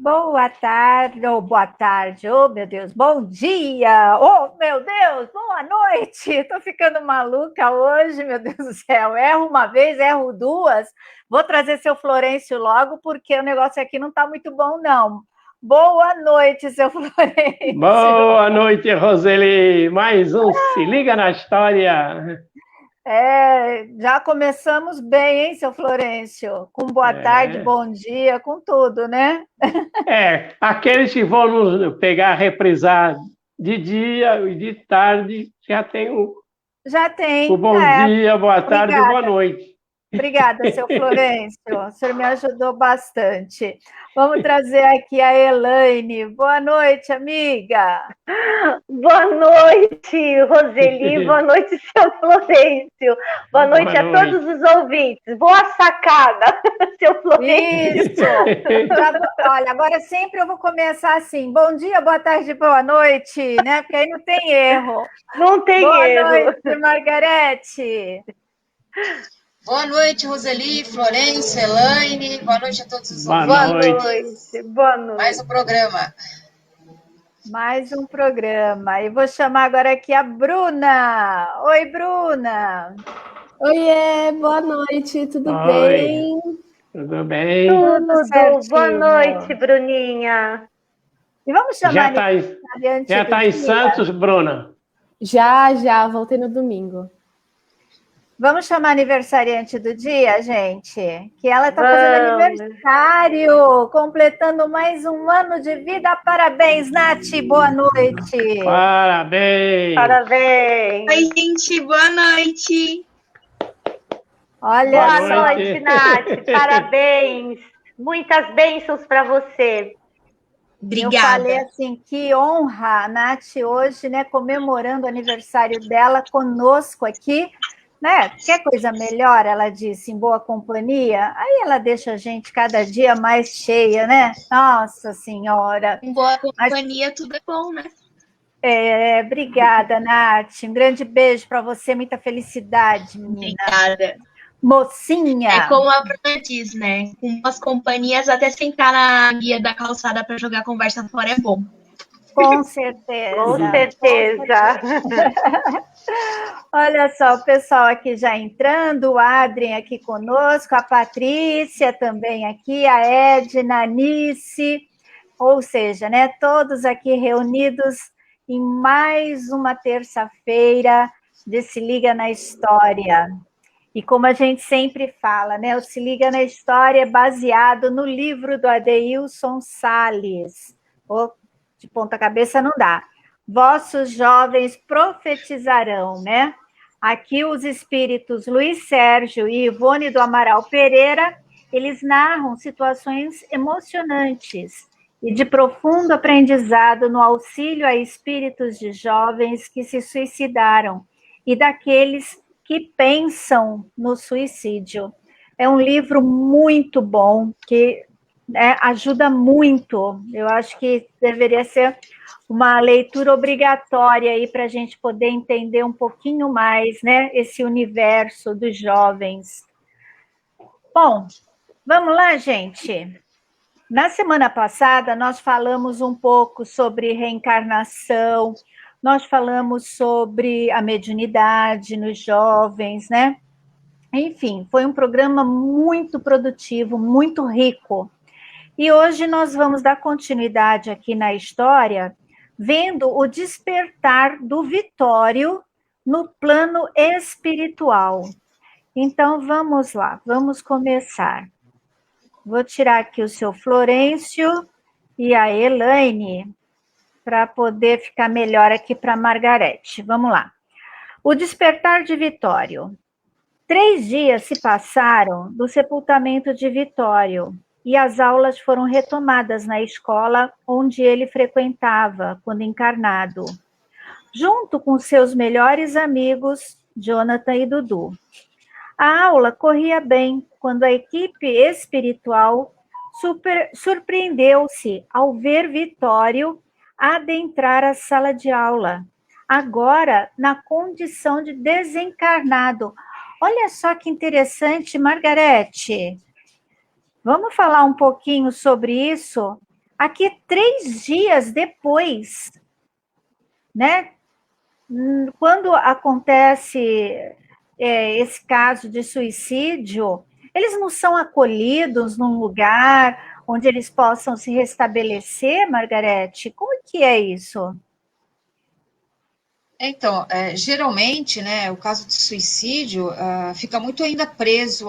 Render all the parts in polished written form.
Boa tarde, ou boa tarde, oh meu Deus, bom dia, oh meu Deus, boa noite. Tô ficando maluca hoje, meu Deus do céu. Erro uma vez, erro duas. Vou trazer seu Florencio logo, porque o negócio aqui não tá muito bom, não. Boa noite, seu Florencio. Boa noite, Roseli. Mais um Se Liga na História. Já começamos bem, hein, seu Florencio? Com boa tarde, É, bom dia, com tudo, né? aqueles que vão nos pegar, reprisar de dia e de tarde, já tem Já o tem. bom dia, boa tarde e boa Obrigada. noite. Obrigada, seu Florencio. O senhor me ajudou bastante. Vamos trazer aqui a Elaine. Boa noite, amiga. Boa noite, Roseli. Boa noite, seu Florencio. Boa Boa noite a todos noite. os ouvintes. Boa sacada, seu Florencio. Isso. Olha, agora sempre eu vou começar assim. Bom dia, boa tarde, boa noite, né? Porque aí não tem erro. Não tem Boa erro. noite, Margarete. Boa noite, Roseli, Florencio, Elaine. Boa noite a todos os Boa Boa noite. ouvintes. noite, boa Mais noite. um programa. Mais um programa. E vou chamar agora aqui a Bruna. Oi, Bruna. Oiê, boa noite, tudo Oi, bem? tudo bem? Tudo Tudo. Boa noite, certinho. Bruninha. E vamos chamar Já a está aniversariante já do tá em dia? Santos, Bruna? Já, voltei no domingo. Vamos chamar a aniversariante do dia, gente? Que ela está fazendo Vamos. aniversário, completando mais um ano de vida. Parabéns, Nath, boa noite. Parabéns. Parabéns. Oi, gente, boa noite. Olha Boa Boa só, noite, noite. Nath. Parabéns. Muitas bênçãos para você. eu falei Obrigada. assim, que honra a Nath hoje, né, comemorando o aniversário dela conosco aqui, né? Quer coisa melhor, ela disse, em boa companhia? Aí ela deixa a gente cada dia mais cheia, né? Nossa Senhora. Com boa Mas companhia, tudo é bom, né? obrigada, Nath. Um grande beijo para você, muita felicidade, menina. Obrigada. É Mocinha, como a Bruna diz, né? Com umas companhias, até sentar na guia da calçada para jogar conversa fora é bom. com Com certeza. certeza. Olha só, o pessoal aqui já entrando, o Adrien aqui conosco, a Patrícia também aqui, a Edna, a Nice, ou seja, né, todos aqui reunidos em mais uma terça-feira de Se Liga na História. E como a gente sempre fala, né, o Se Liga na História é baseado no livro do Adeilson Salles. Oh, de ponta cabeça não dá. Vossos jovens profetizarão, né? Aqui os espíritos Luiz Sérgio e Ivone do Amaral Pereira, eles narram situações emocionantes e de profundo aprendizado no auxílio a espíritos de jovens que se suicidaram e daqueles que pensam no suicídio. É um livro muito bom, que ajuda muito. Eu acho que deveria ser uma leitura obrigatória aí para a gente poder entender um pouquinho mais, né, esse universo dos jovens. Bom, vamos lá, gente. Na semana passada, nós falamos um pouco sobre reencarnação, nós falamos sobre a mediunidade nos jovens, né? Enfim, foi um programa muito produtivo, muito rico. E hoje nós vamos dar continuidade aqui na história, vendo o despertar do Vitório no plano espiritual. Então vamos lá, vamos começar. Vou tirar aqui o seu Florencio e a Elaine para poder ficar melhor aqui para a Margarete. Vamos lá. O despertar de Vitório. 3 dias se passaram do sepultamento de Vitório e as aulas foram retomadas na escola onde ele frequentava quando encarnado, junto com seus melhores amigos, Jonathan e Dudu. A aula corria bem quando a equipe espiritual surpreendeu-se ao ver Vitório adentrar a sala de aula, agora na condição de desencarnado. Olha só que interessante, Margarete. Vamos falar um pouquinho sobre isso? aqui 3 dias depois, né? Quando acontece esse caso de suicídio, eles não são acolhidos num lugar onde eles possam se restabelecer, Margarete? Como que é isso? Então, geralmente, né, o caso de suicídio fica muito ainda preso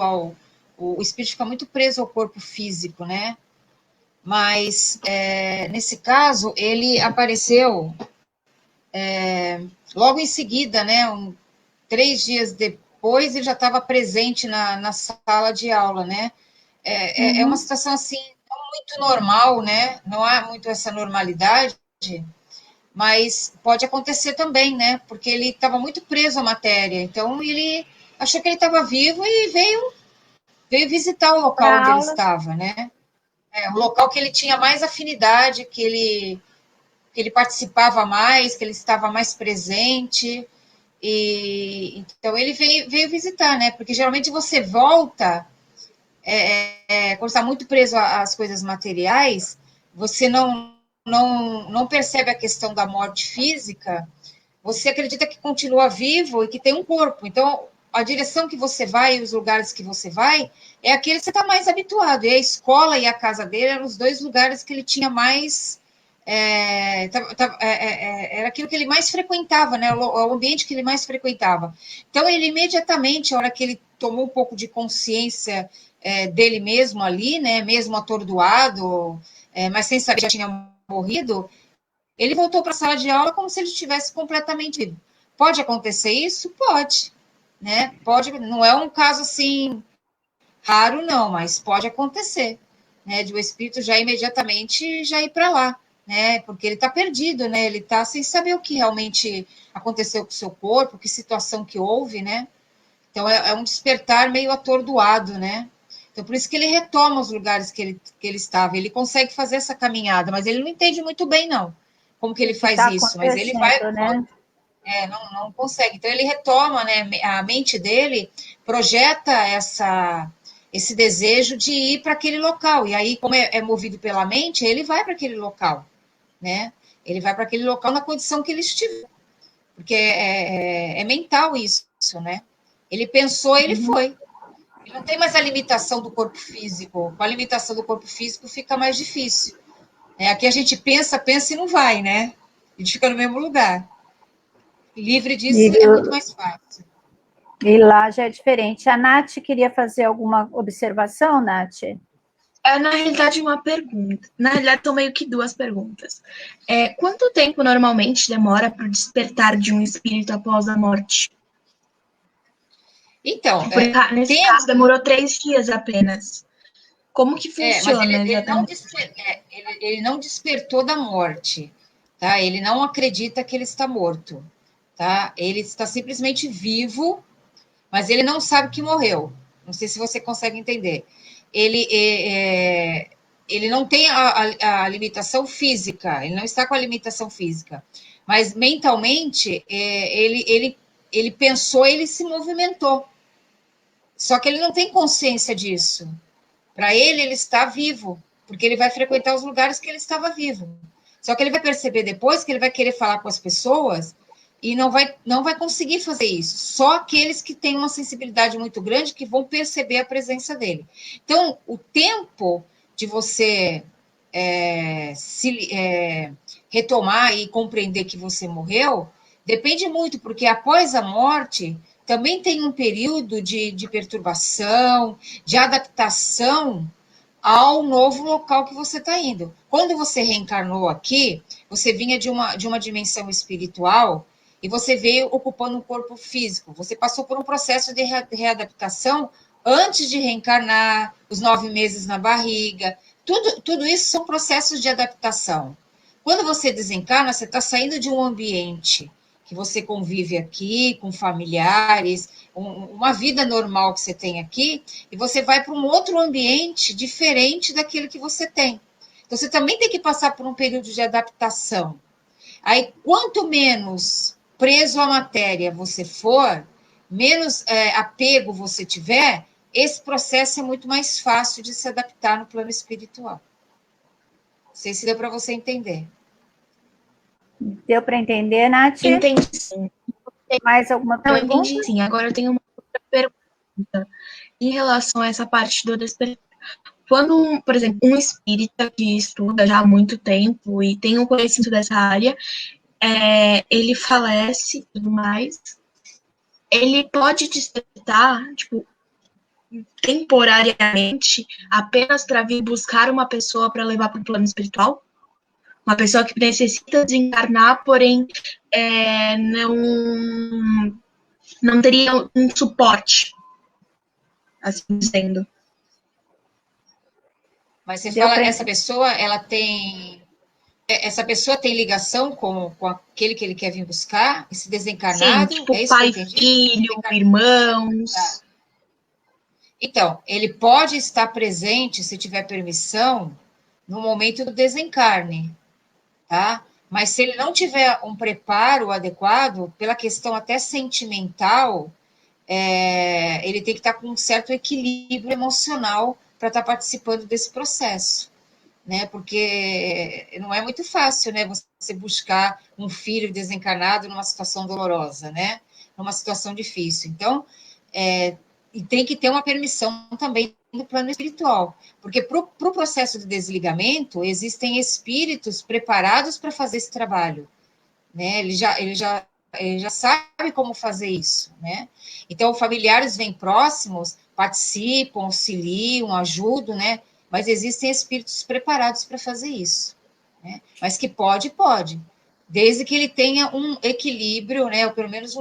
o espírito fica muito preso ao corpo físico, né? Mas nesse caso ele apareceu logo em seguida, né? 3 dias depois ele já estava presente na sala de aula, né? É uma situação assim não muito normal, né? Não há muito essa normalidade. Mas pode acontecer também, né? Porque ele estava muito preso à matéria. Então ele achou que ele estava vivo e veio visitar o local Pra onde ele aula. estava, né? O local que ele tinha mais afinidade, que ele participava mais, que ele estava mais presente. E então ele veio visitar, né? Porque geralmente você volta quando está muito preso às coisas materiais, você não percebe a questão da morte física, você acredita que continua vivo e que tem um corpo. Então, a direção que você vai e os lugares que você vai é aquele que você está mais habituado. E a escola e a casa dele eram os 2 lugares que ele tinha mais. Era aquilo que ele mais frequentava, né? O ambiente que ele mais frequentava. Então, ele imediatamente, a hora que ele tomou um pouco de consciência dele mesmo ali, né? Mesmo atordoado, mas sem saber que já tinha morrido, ele voltou para a sala de aula como se ele estivesse completamente vivo. Pode acontecer isso? Pode, né? Pode, não é um caso assim raro, não, mas pode acontecer, né? De o espírito já imediatamente já ir para lá, né? Porque ele está perdido, né? Ele está sem saber o que realmente aconteceu com o seu corpo, que situação que houve, né? Então é um despertar meio atordoado, né? Então, por isso que ele retoma os lugares que ele estava. Ele consegue fazer essa caminhada, mas ele não entende muito bem, não, como que ele Que faz está isso. Mas ele vai, acontecendo, né? não consegue. Então, ele retoma, né? A mente dele projeta esse desejo de ir para aquele local. E aí, como é movido pela mente, ele vai para aquele local, né? Ele vai para aquele local na condição que ele estiver. Porque é mental isso, né? Ele pensou, ele foi. Ele não tem mais a limitação do corpo físico. Com a limitação do corpo físico fica mais difícil. Aqui a gente pensa e não vai, né? A gente fica no mesmo lugar. Livre disso E, é muito mais fácil. e lá já é diferente. A Nath queria fazer alguma observação, Nath? É, na realidade, uma pergunta. Na realidade, são meio que 2 perguntas. Quanto tempo normalmente demora para o despertar de um espírito após a morte? Então, Porque, nesse caso, demorou 3 dias apenas. Como que mas funciona exatamente? ele não despertou da morte, tá? Ele não acredita que ele está morto, tá? Ele está simplesmente vivo, mas ele não sabe que morreu. Não sei se você consegue entender. Ele não tem a limitação física, ele não está com a limitação física, mas mentalmente ele pensou, ele se movimentou. Só que ele não tem consciência disso. Para ele está vivo, porque ele vai frequentar os lugares que ele estava vivo. Só que ele vai perceber depois que ele vai querer falar com as pessoas e não vai conseguir fazer isso. Só aqueles que têm uma sensibilidade muito grande que vão perceber a presença dele. Então, o tempo de você retomar e compreender que você morreu depende muito, porque após a morte também tem um período de perturbação, de adaptação ao novo local que você está indo. Quando você reencarnou aqui, você vinha de uma dimensão espiritual e você veio ocupando um corpo físico. Você passou por um processo de readaptação antes de reencarnar, os 9 meses na barriga. Tudo isso são processos de adaptação. Quando você desencarna, você está saindo de um ambiente que você convive aqui, com familiares, uma vida normal que você tem aqui, e você vai para um outro ambiente diferente daquele que você tem. Então, você também tem que passar por um período de adaptação. Aí, quanto menos preso à matéria você for, menos apego você tiver, esse processo é muito mais fácil de se adaptar no plano espiritual. sei se deu para você entender. Deu para entender, Nath? Entendi, sim. Mais alguma Eu pergunta? entendi, sim. Agora eu tenho uma outra pergunta em relação a essa parte do despertar. Quando, por exemplo, um espírita que estuda já há muito tempo e tem um conhecimento dessa área, ele falece e tudo mais, ele pode despertar, tipo, temporariamente, apenas para vir buscar uma pessoa para levar para o plano espiritual? Uma pessoa que necessita desencarnar, porém não teria um suporte, assim dizendo. Mas você Deu fala, pra essa pessoa tem ligação com aquele que ele quer vir buscar, esse Sim, desencarnado? tipo, É isso que eu pai, entendi? filho, irmãos. Então, ele pode estar presente, se tiver permissão, no momento do desencarne, tá? Mas se ele não tiver um preparo adequado, pela questão até sentimental, ele tem que estar com um certo equilíbrio emocional para estar participando desse processo, né? Porque não é muito fácil, né? Você buscar um filho desencarnado numa situação dolorosa, né? Numa situação difícil. Então, e tem que ter uma permissão também do plano espiritual, porque para o processo de desligamento existem espíritos preparados para fazer esse trabalho, né? Ele já sabe como fazer isso, né? Então, familiares vêm próximos, participam, auxiliam, ajudam, né? Mas existem espíritos preparados para fazer isso, né? Mas que pode, desde que ele tenha um equilíbrio, né? Ou pelo menos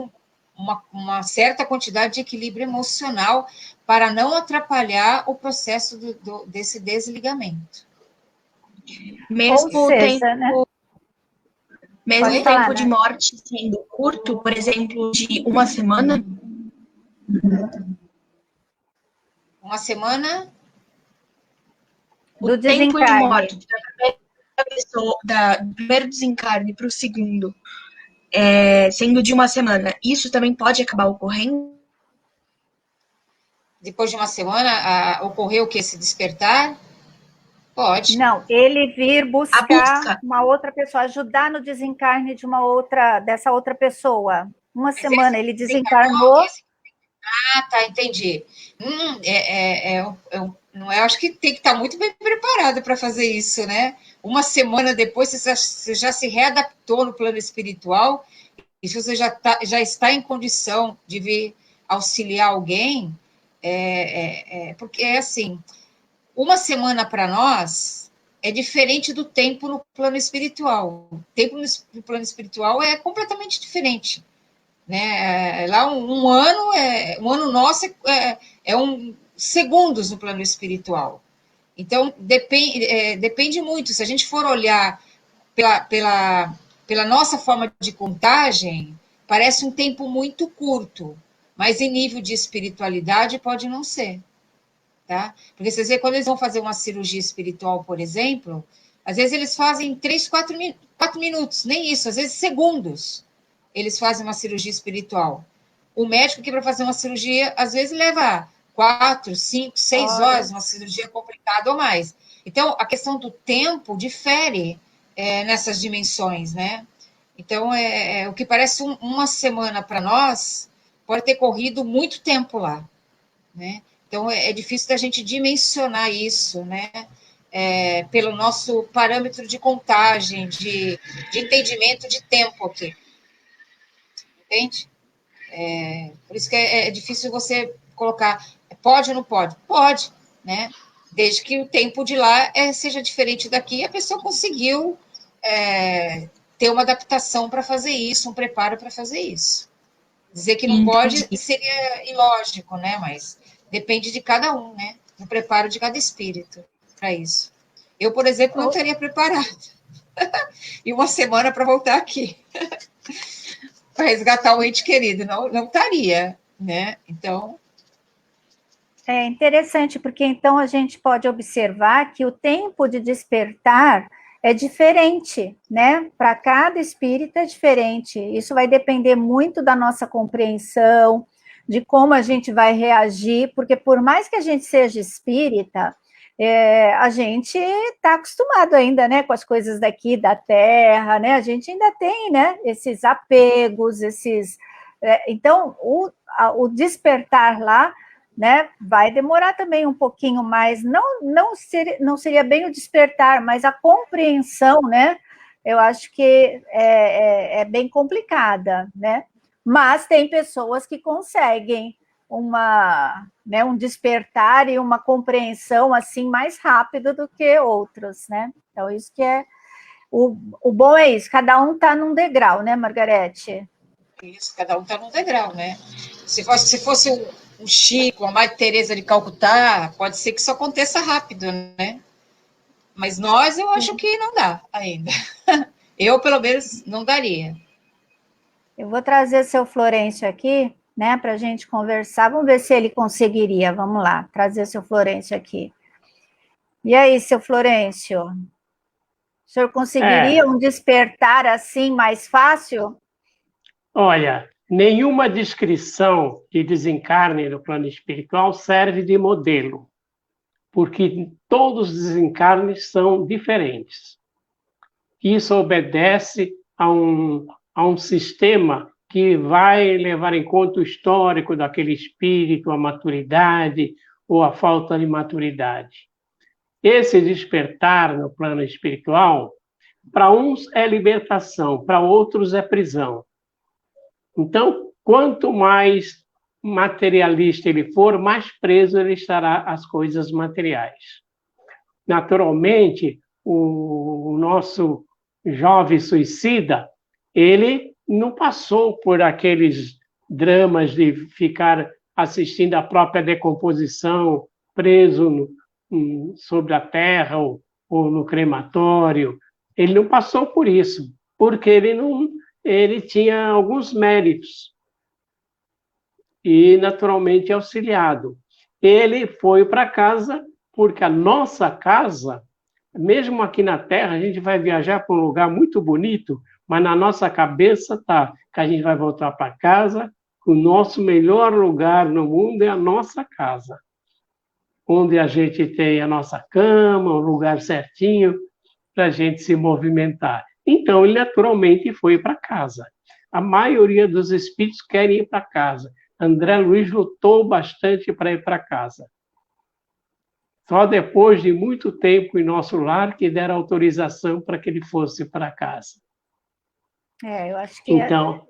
uma certa quantidade de equilíbrio emocional para não atrapalhar o processo desse desligamento. Mesmo Ou o tempo, seja, né? mesmo Pode o falar, tempo de Nath. morte sendo curto, por exemplo, de uma semana, Uma semana, o Do tempo de morte desencarne. da primeira pessoa, do primeiro desencarne para o segundo, sendo de uma semana, isso também pode acabar ocorrendo? depois de uma semana, ocorreu o que? Se despertar? Pode. Não, ele vir A buscar busca. uma outra pessoa, ajudar no desencarne dessa outra pessoa. Uma Mas semana ele desencarnou, desencarnou. tá, entendi. Não é, acho que tem que estar muito bem preparado para fazer isso, né? Uma semana depois você já se readaptou no plano espiritual e se você já está em condição de vir auxiliar alguém, porque é assim, uma semana para nós é diferente do tempo no plano espiritual. O tempo no plano espiritual é completamente diferente, né? Lá um ano nosso é segundos no plano espiritual. Então depende muito. Se a gente for olhar pela nossa forma de contagem, parece um tempo muito curto, mas em nível de espiritualidade pode não ser, tá? Porque vocês veem, quando eles vão fazer uma cirurgia espiritual, por exemplo, às vezes eles fazem 3, 4 minutos, nem isso, às vezes segundos, eles fazem uma cirurgia espiritual. O médico que para fazer uma cirurgia, às vezes leva 4, 5, 6 horas, uma cirurgia complicada ou mais. Então, a questão do tempo difere nessas dimensões, né? Então, o que parece uma semana para nós, pode ter corrido muito tempo lá, né? Então, é difícil da gente dimensionar isso, né? Pelo nosso parâmetro de contagem, de entendimento de tempo aqui. Entende? Por isso que é difícil você colocar, pode ou não pode? Pode, né? Desde que o tempo de lá seja diferente daqui, e a pessoa conseguiu ter uma adaptação para fazer isso, um preparo para fazer isso. Dizer que não pode Entendi. seria ilógico, né? Mas depende de cada um, né? Do preparo de cada espírito para isso. Eu, por exemplo, não estaria preparada. E uma semana para voltar aqui. Para resgatar o ente querido. Não estaria, né? Então. É interessante, porque então a gente pode observar que o tempo de despertar é diferente, né? Para cada espírito é diferente. Isso vai depender muito da nossa compreensão, de como a gente vai reagir, porque por mais que a gente seja espírita, a gente está acostumado ainda, né, com as coisas daqui da Terra, né? A gente ainda tem, né, esses apegos, então o despertar lá, né, vai demorar também um pouquinho mais. Não seria bem o despertar, mas a compreensão, né? Eu acho que é bem complicada, né? Mas tem pessoas que conseguem um despertar e uma compreensão assim mais rápido do que outros, né? Então, isso que é o bom é isso, cada um está num degrau, né, Margarete? Isso, cada um está num degrau, né? Se fosse o Chico, a Madre Teresa de Calcutá, pode ser que isso aconteça rápido, né? Mas nós, eu acho que não dá ainda. Eu, pelo menos, não daria. Eu vou trazer seu Florencio aqui, né, para a gente conversar. Vamos ver se ele conseguiria. Vamos lá, trazer seu Florencio aqui. E aí, seu Florencio? O senhor conseguiria um despertar assim mais fácil? Olha, nenhuma descrição de desencarne no plano espiritual serve de modelo, porque todos os desencarnes são diferentes. Isso obedece a um sistema que vai levar em conta o histórico daquele espírito, a maturidade ou a falta de maturidade. Esse despertar no plano espiritual, para uns é libertação, para outros é prisão. Então, quanto mais materialista ele for, mais preso ele estará às coisas materiais. Naturalmente, o nosso jovem suicida, ele não passou por aqueles dramas de ficar assistindo a própria decomposição, preso sobre a terra ou no crematório. Ele não passou por isso, porque ele tinha alguns méritos e, naturalmente, auxiliado. Ele foi para casa porque a nossa casa, mesmo aqui na Terra, a gente vai viajar para um lugar muito bonito, mas na nossa cabeça está que a gente vai voltar para casa, o nosso melhor lugar no mundo é a nossa casa, onde a gente tem a nossa cama, um lugar certinho para a gente se movimentar. Então, ele naturalmente foi para casa. A maioria dos espíritos querem ir para casa. André Luiz lutou bastante para ir para casa. Só depois de muito tempo em nosso lar que deram autorização para que ele fosse para casa. Eu acho que então,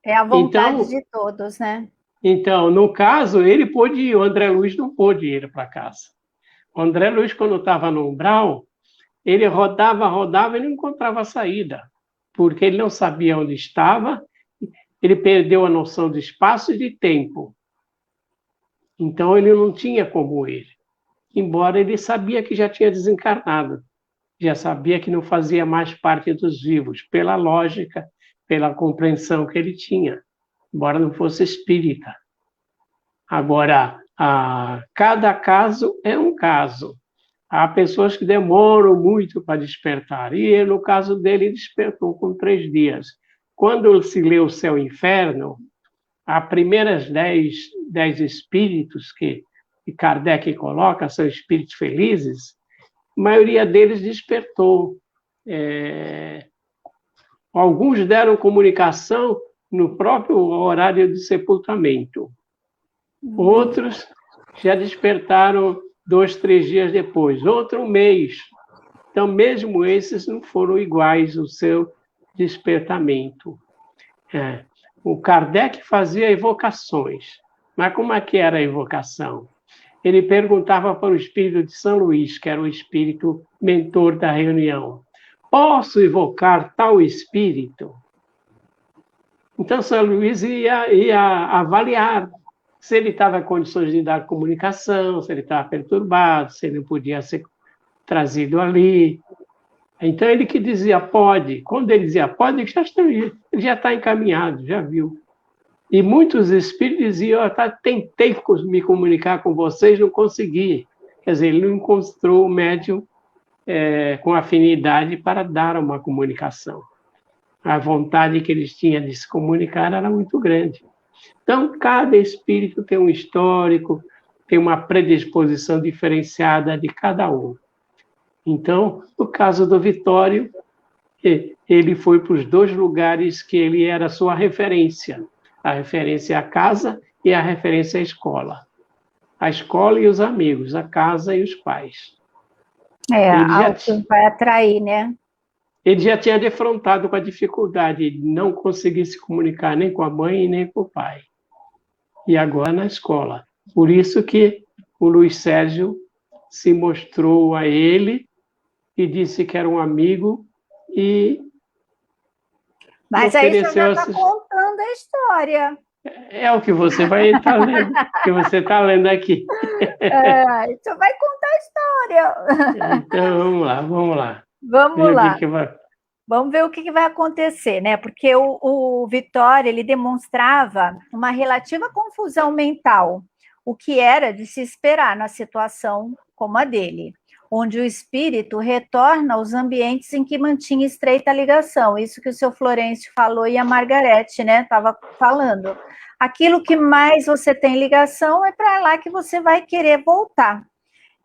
é a vontade de todos, né? Então, no caso, ele pôde ir, o André Luiz não pôde ir para casa. O André Luiz, quando estava no umbral, ele rodava e não encontrava saída, porque ele não sabia onde estava, ele perdeu a noção de espaço e de tempo. Então, ele não tinha como ir. Embora ele sabia que já tinha desencarnado, já sabia que não fazia mais parte dos vivos, pela lógica, pela compreensão que ele tinha, embora não fosse espírita. Agora, cada caso é um caso. Há pessoas que demoram muito para despertar, e no caso dele, despertou com 3 dias. Quando se lê o Céu e o Inferno, as primeiras 10 espíritos que Kardec coloca, são espíritos felizes, a maioria deles despertou. Alguns deram comunicação no próprio horário de sepultamento. Outros já despertaram 2, 3 dias depois, outro um mês. Então, mesmo esses não foram iguais ao seu despertamento. O Kardec fazia evocações. Mas como é que era a evocação? Ele perguntava para o espírito de São Luís, que era o espírito mentor da reunião: posso evocar tal espírito? Então, São Luís ia avaliar se ele estava em condições de dar comunicação, se ele estava perturbado, se ele não podia ser trazido ali. Então, ele que dizia pode. Quando ele dizia pode, ele já está encaminhado, já viu. E muitos espíritos diziam: tentei me comunicar com vocês, não consegui. Quer dizer, ele não encontrou o médium com afinidade para dar uma comunicação. A vontade que eles tinham de se comunicar era muito grande. Então, cada espírito tem um histórico, tem uma predisposição diferenciada de cada um. Então, no caso do Vitório, ele foi para os 2 lugares que ele era a sua referência. A referência à casa e a referência à escola. A escola e os amigos, a casa e os pais. Algo que vai atrair, né? Ele já tinha defrontado com a dificuldade de não conseguir se comunicar nem com a mãe e nem com o pai. E agora na escola. Por isso que o Luiz Sérgio se mostrou a ele e disse que era um amigo e Mas aí você já está contando a história. É o que você vai estar lendo, que você está lendo aqui. Você vai contar a história. Então, vamos lá. Vamos lá. Vamos ver o que vai acontecer, né? Porque o Vitória, ele demonstrava uma relativa confusão mental, o que era de se esperar na situação como a dele, onde o espírito retorna aos ambientes em que mantinha estreita ligação. Isso que o seu Florencio falou e a Margarete, né, estava falando. Aquilo que mais você tem ligação é para lá que você vai querer voltar.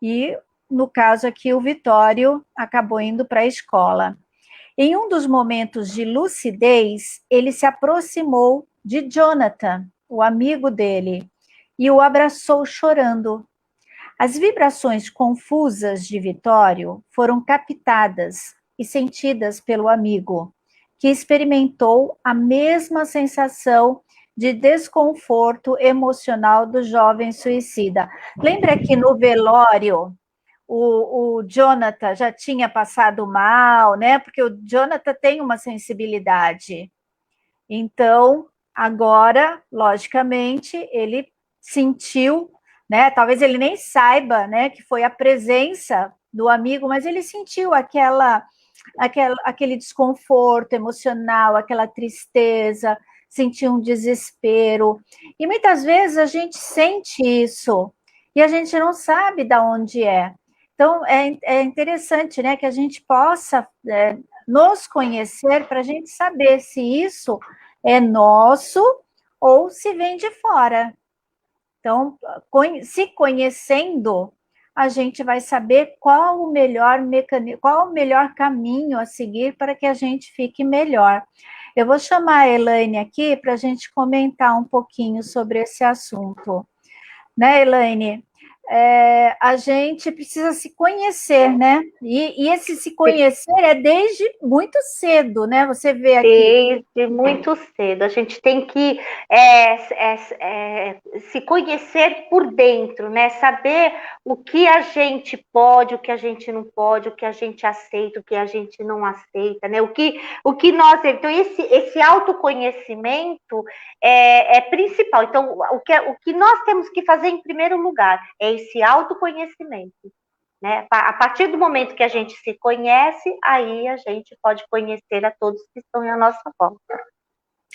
E, no caso aqui, o Vitório acabou indo para a escola. Em um dos momentos de lucidez, ele se aproximou de Jonathan, o amigo dele, e o abraçou chorando. As vibrações confusas de Vitório foram captadas e sentidas pelo amigo, que experimentou a mesma sensação de desconforto emocional do jovem suicida. Lembra que no velório o Jonathan já tinha passado mal, né? Porque o Jonathan tem uma sensibilidade. Então, agora, logicamente, ele sentiu, né? Talvez ele nem saiba, né, que foi a presença do amigo, mas ele sentiu aquele desconforto emocional, aquela tristeza, sentiu um desespero. E muitas vezes a gente sente isso e a gente não sabe de onde é. Então, é interessante, né, que a gente possa nos conhecer para a gente saber se isso é nosso ou se vem de fora. Então, se conhecendo, a gente vai saber qual o melhor mecanismo, qual o melhor caminho a seguir para que a gente fique melhor. Eu vou chamar a Elaine aqui para a gente comentar um pouquinho sobre esse assunto. Né, Elaine? A gente precisa se conhecer, né? E esse se conhecer é desde muito cedo, né? Você vê aqui. Desde muito cedo. A gente tem que se conhecer por dentro, né? Saber o que a gente pode, o que a gente não pode, o que a gente aceita, o que a gente não aceita, né? O que nós... Então, esse autoconhecimento é principal. Então, o que nós temos que fazer em primeiro lugar é esse autoconhecimento, né? A partir do momento que a gente se conhece, aí a gente pode conhecer a todos que estão à nossa volta.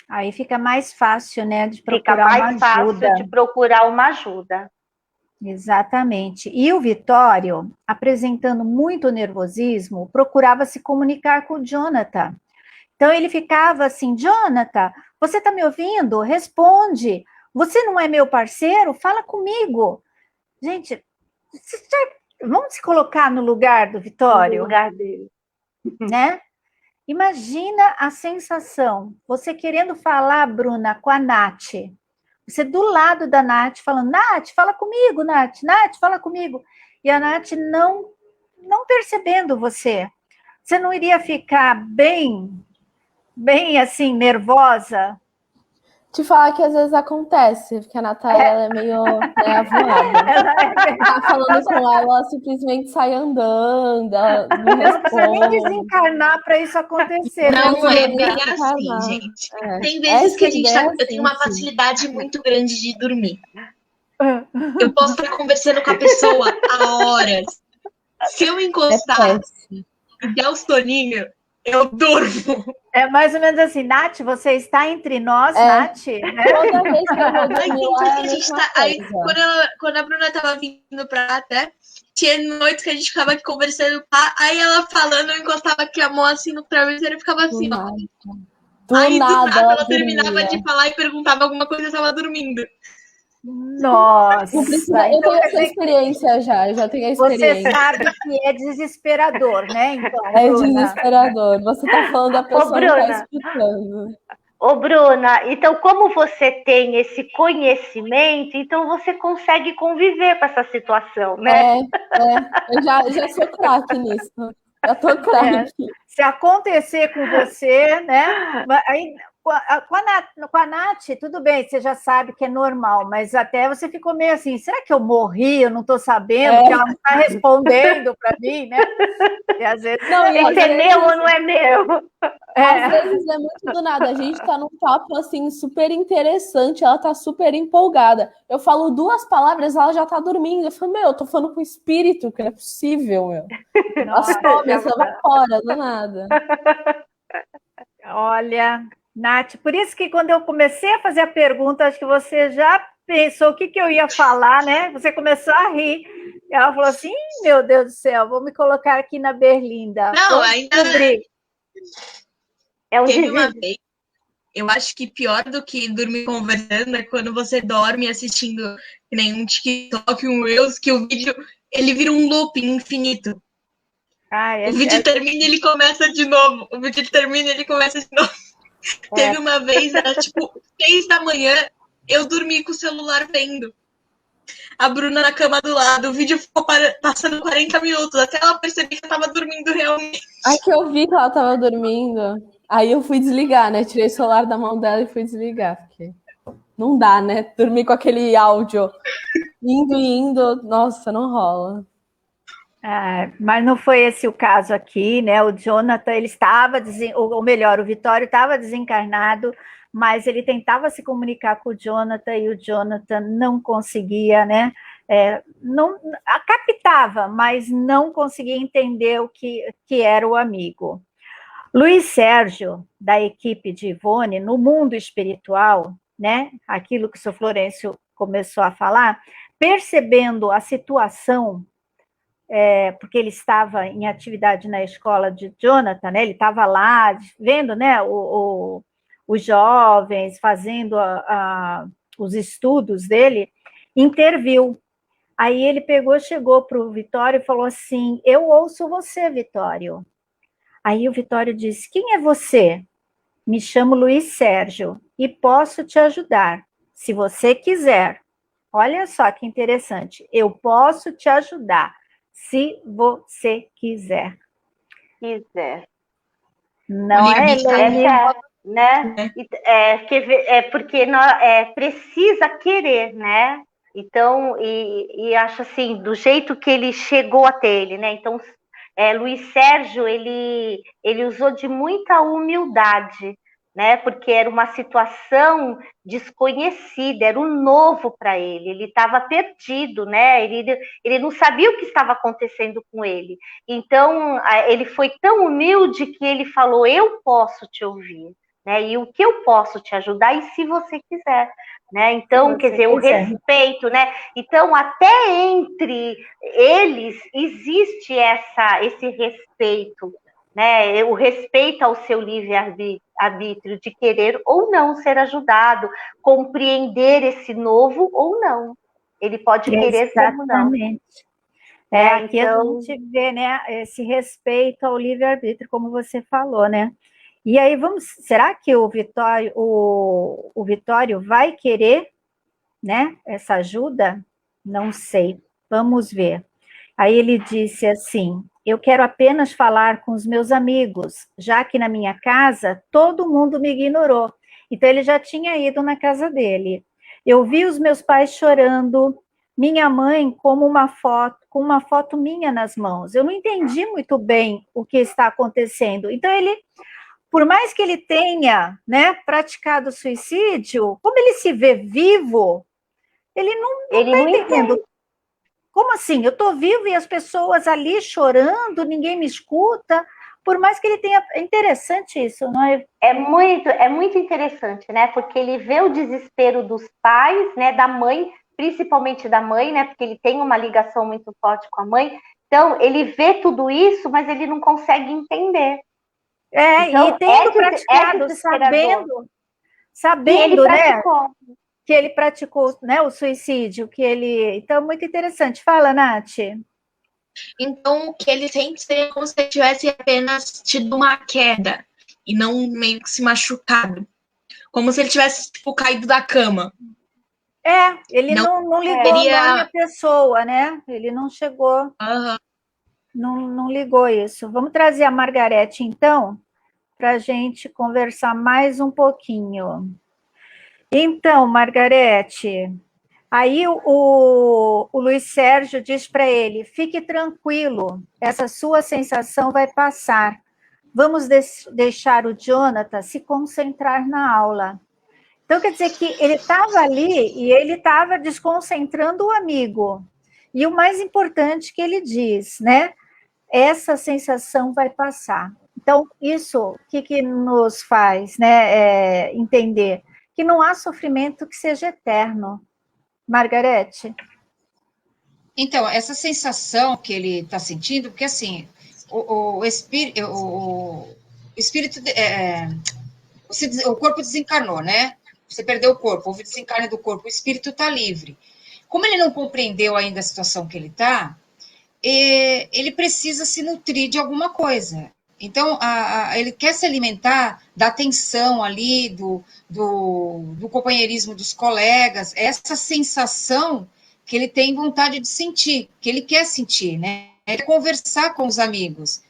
Aí fica mais fácil, né, de procurar uma ajuda. Fica mais fácil de procurar uma ajuda. Exatamente. E o Vitório, apresentando muito nervosismo, procurava se comunicar com o Jonathan. Então ele ficava assim: Jonathan, você está me ouvindo? Responde. Você não é meu parceiro? Fala comigo. Gente, vamos se colocar no lugar do Vitório? No lugar dele. Né? Imagina a sensação, você querendo falar, Bruna, com a Nath. Você do lado da Nath, falando: Nath, fala comigo, Nath, fala comigo. E a Nath não percebendo você. Você não iria ficar bem assim, nervosa? Te falar que às vezes acontece, porque a Natália ela é meio avoada. Tá falando com ela simplesmente sai andando, não precisa nem desencarnar para isso acontecer. Não é bem assim, gente. Tem vezes que a gente eu tenho uma facilidade muito grande de dormir. Eu posso estar conversando com a pessoa há horas. Se eu encostar e der o soninho, eu durmo. É mais ou menos assim: Nath, você está entre nós, Nath? Toda vez que eu vou dormir, quando a Bruna estava vindo para cá, até, tinha noites que a gente ficava aqui conversando, aí ela falando, eu encostava aqui a mão assim no travesseiro e ficava assim, ó. Do nada, ela terminava de falar e perguntava alguma coisa, eu estava dormindo. Nossa, Não precisa, eu tenho essa experiência já, eu já tenho a experiência. Você sabe que é desesperador, né? Então, É Bruna. desesperador. Você tá falando da pessoa que tá escutando. Ô, Bruna, então como você tem esse conhecimento, então você consegue conviver com essa situação, né? Eu já sou craque nisso. Já tô craque. Se acontecer com você, né? Aí, com a Nath, tudo bem, você já sabe que é normal, mas até você ficou meio assim, será que eu morri? Eu não estou sabendo, que ela não está respondendo para mim, né? E às vezes esse é meu ou não é meu? Às vezes é muito do nada. A gente tá num papo assim super interessante, ela tá super empolgada. Eu falo 2 palavras, ela já tá dormindo. Eu falo, eu tô falando com o espírito, que não é possível, meu. Ela some, ela vai fora, do nada. Olha, Nath, por isso que quando eu comecei a fazer a pergunta, acho que você já pensou o que eu ia falar, né? Você começou a rir. Ela falou assim, meu Deus do céu, vou me colocar aqui na berlinda. Não, ainda teve uma vez. Eu acho que pior do que dormir conversando é quando você dorme assistindo que nem um TikTok, um Reels, que o vídeo ele vira um looping infinito. O vídeo termina e ele começa de novo. O vídeo termina e ele começa de novo. Teve uma vez, era tipo 6 da manhã, eu dormi com o celular vendo. A Bruna na cama do lado, o vídeo ficou passando 40 minutos, até ela perceber que eu tava dormindo realmente. Aí que eu vi que ela tava dormindo, aí eu fui desligar, né? Tirei o celular da mão dela e fui desligar, porque não dá, né? Dormir com aquele áudio indo e indo, nossa, não rola. Mas não foi esse o caso aqui, né? O Jonathan, ele estava, ou melhor, o Vitório estava desencarnado, mas ele tentava se comunicar com o Jonathan e o Jonathan não conseguia, né? Não captava, mas não conseguia entender o que era o amigo. Luiz Sérgio, da equipe de Ivone, no mundo espiritual, né? Aquilo que o Sr. Florencio começou a falar, percebendo a situação, porque ele estava em atividade na escola de Jonathan, né? Ele estava lá vendo, né, os jovens fazendo os estudos dele, interviu. Aí ele chegou para o Vitório e falou assim, eu ouço você, Vitório. Aí o Vitório disse, quem é você? Me chamo Luiz Sérgio e posso te ajudar, se você quiser. Olha só que interessante, eu posso te ajudar, se você quiser. Não é, Helene? Né? Porque precisa querer, né? Então, e acho assim, do jeito que ele chegou até ele, né? Então, Luiz Sérgio, ele usou de muita humildade, né? Porque era uma situação desconhecida, era o novo para ele estava perdido, né? Ele não sabia o que estava acontecendo com ele. Então, ele foi tão humilde que ele falou, eu posso te ouvir, né? E o que eu posso te ajudar, e se você quiser, né? Então, quer dizer, o respeito, né? Então, até entre eles existe esse respeito, né? O respeito ao seu livre-arbítrio de querer ou não ser ajudado, compreender esse novo ou não. Ele pode querer como não. Exatamente. Aqui então... a gente vê, né, esse respeito ao livre-arbítrio, como você falou, né? E aí, será que o Vitório vai querer, né, essa ajuda? Não sei, vamos ver. Aí ele disse assim, eu quero apenas falar com os meus amigos, já que na minha casa todo mundo me ignorou. Então ele já tinha ido na casa dele. Eu vi os meus pais chorando, minha mãe com uma foto minha nas mãos. Eu não entendi muito bem o que está acontecendo. Então ele, por mais que ele tenha, né, praticado suicídio, como ele se vê vivo, ele não está entendendo. Como assim? Eu estou vivo e as pessoas ali chorando, ninguém me escuta, por mais que ele tenha... É interessante isso, não é? É muito interessante, né? Porque ele vê o desespero dos pais, né? Da mãe, principalmente da mãe, né? Porque ele tem uma ligação muito forte com a mãe. Então, ele vê tudo isso, mas ele não consegue entender. Então, e tendo praticado, sabendo, ele né? que ele praticou, né, o suicídio, que ele... Então, muito interessante. Fala, Nath. Então, o que ele sente seria como se ele tivesse apenas tido uma queda e não meio que se machucado. Como se ele tivesse, tipo, caído da cama. Ele não ligou o nome à pessoa, né? Ele não chegou, não ligou isso. Vamos trazer a Margarete, então, para a gente conversar mais um pouquinho. Então, Margarete, aí o Luiz Sérgio diz para ele: fique tranquilo, essa sua sensação vai passar. Vamos deixar o Jonathan se concentrar na aula. Então, quer dizer que ele estava ali e ele estava desconcentrando o amigo. E o mais importante que ele diz, né? Essa sensação vai passar. Então, isso, o que nos faz, né, entender? Que não há sofrimento que seja eterno. Margarete? Então, essa sensação que ele está sentindo, porque assim, o espírito, o corpo desencarnou, né? Você perdeu o corpo, houve desencarne do corpo, o espírito está livre. Como ele não compreendeu ainda a situação que ele está, ele precisa se nutrir de alguma coisa. Então, ele quer se alimentar da atenção ali, do companheirismo dos colegas, essa sensação que ele tem vontade de sentir, que ele quer sentir, né? Ele quer conversar com os amigos,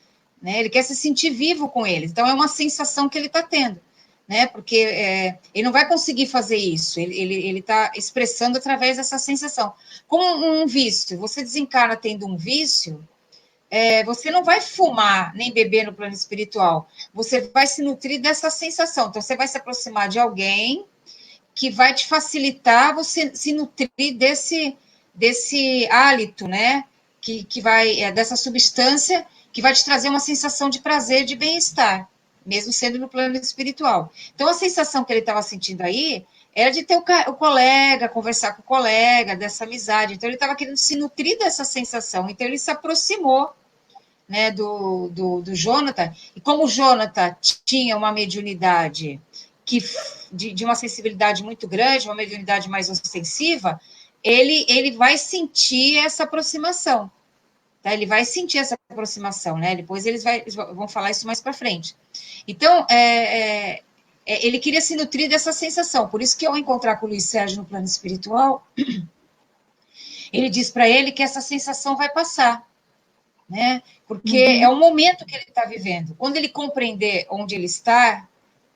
né? Ele quer se sentir vivo com eles. Então, é uma sensação que ele está tendo, né? Porque ele não vai conseguir fazer isso, ele está expressando através dessa sensação. Como um vício, você desencarna tendo um vício, você não vai fumar nem beber no plano espiritual, você vai se nutrir dessa sensação. Então, você vai se aproximar de alguém que vai te facilitar você se nutrir desse hálito, né? Que vai, dessa substância que vai te trazer uma sensação de prazer, de bem-estar, mesmo sendo no plano espiritual. Então, a sensação que ele estava sentindo aí era de ter o colega, conversar com o colega, dessa amizade. Então, ele estava querendo se nutrir dessa sensação. Então, ele se aproximou, né, do Jonathan. E como o Jonathan tinha uma mediunidade de uma sensibilidade muito grande, uma mediunidade mais ostensiva, ele vai sentir essa aproximação. Tá? Ele vai sentir essa aproximação, né? Depois eles vão falar isso mais para frente. Então, ele queria se nutrir dessa sensação. Por isso que, ao encontrar com o Luiz Sérgio no plano espiritual, ele diz para ele que essa sensação vai passar, né? Porque é o momento que ele está vivendo. Quando ele compreender onde ele está,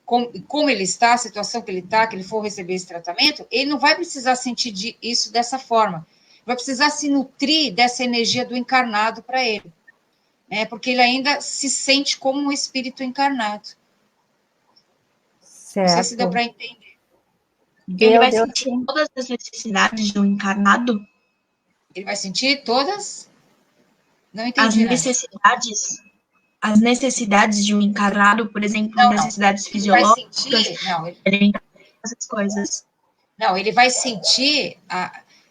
como ele está, a situação que ele está, que ele for receber esse tratamento, ele não vai precisar sentir isso dessa forma. Vai precisar se nutrir dessa energia do encarnado para ele, né? Porque ele ainda se sente como um espírito encarnado. Certo. Não sei se deu para entender. Ele vai sentir todas as necessidades do encarnado? Ele vai sentir todas? Não entendi. As necessidades de um encarnado, por exemplo, necessidades fisiológicas, essas coisas. Não, ele vai sentir,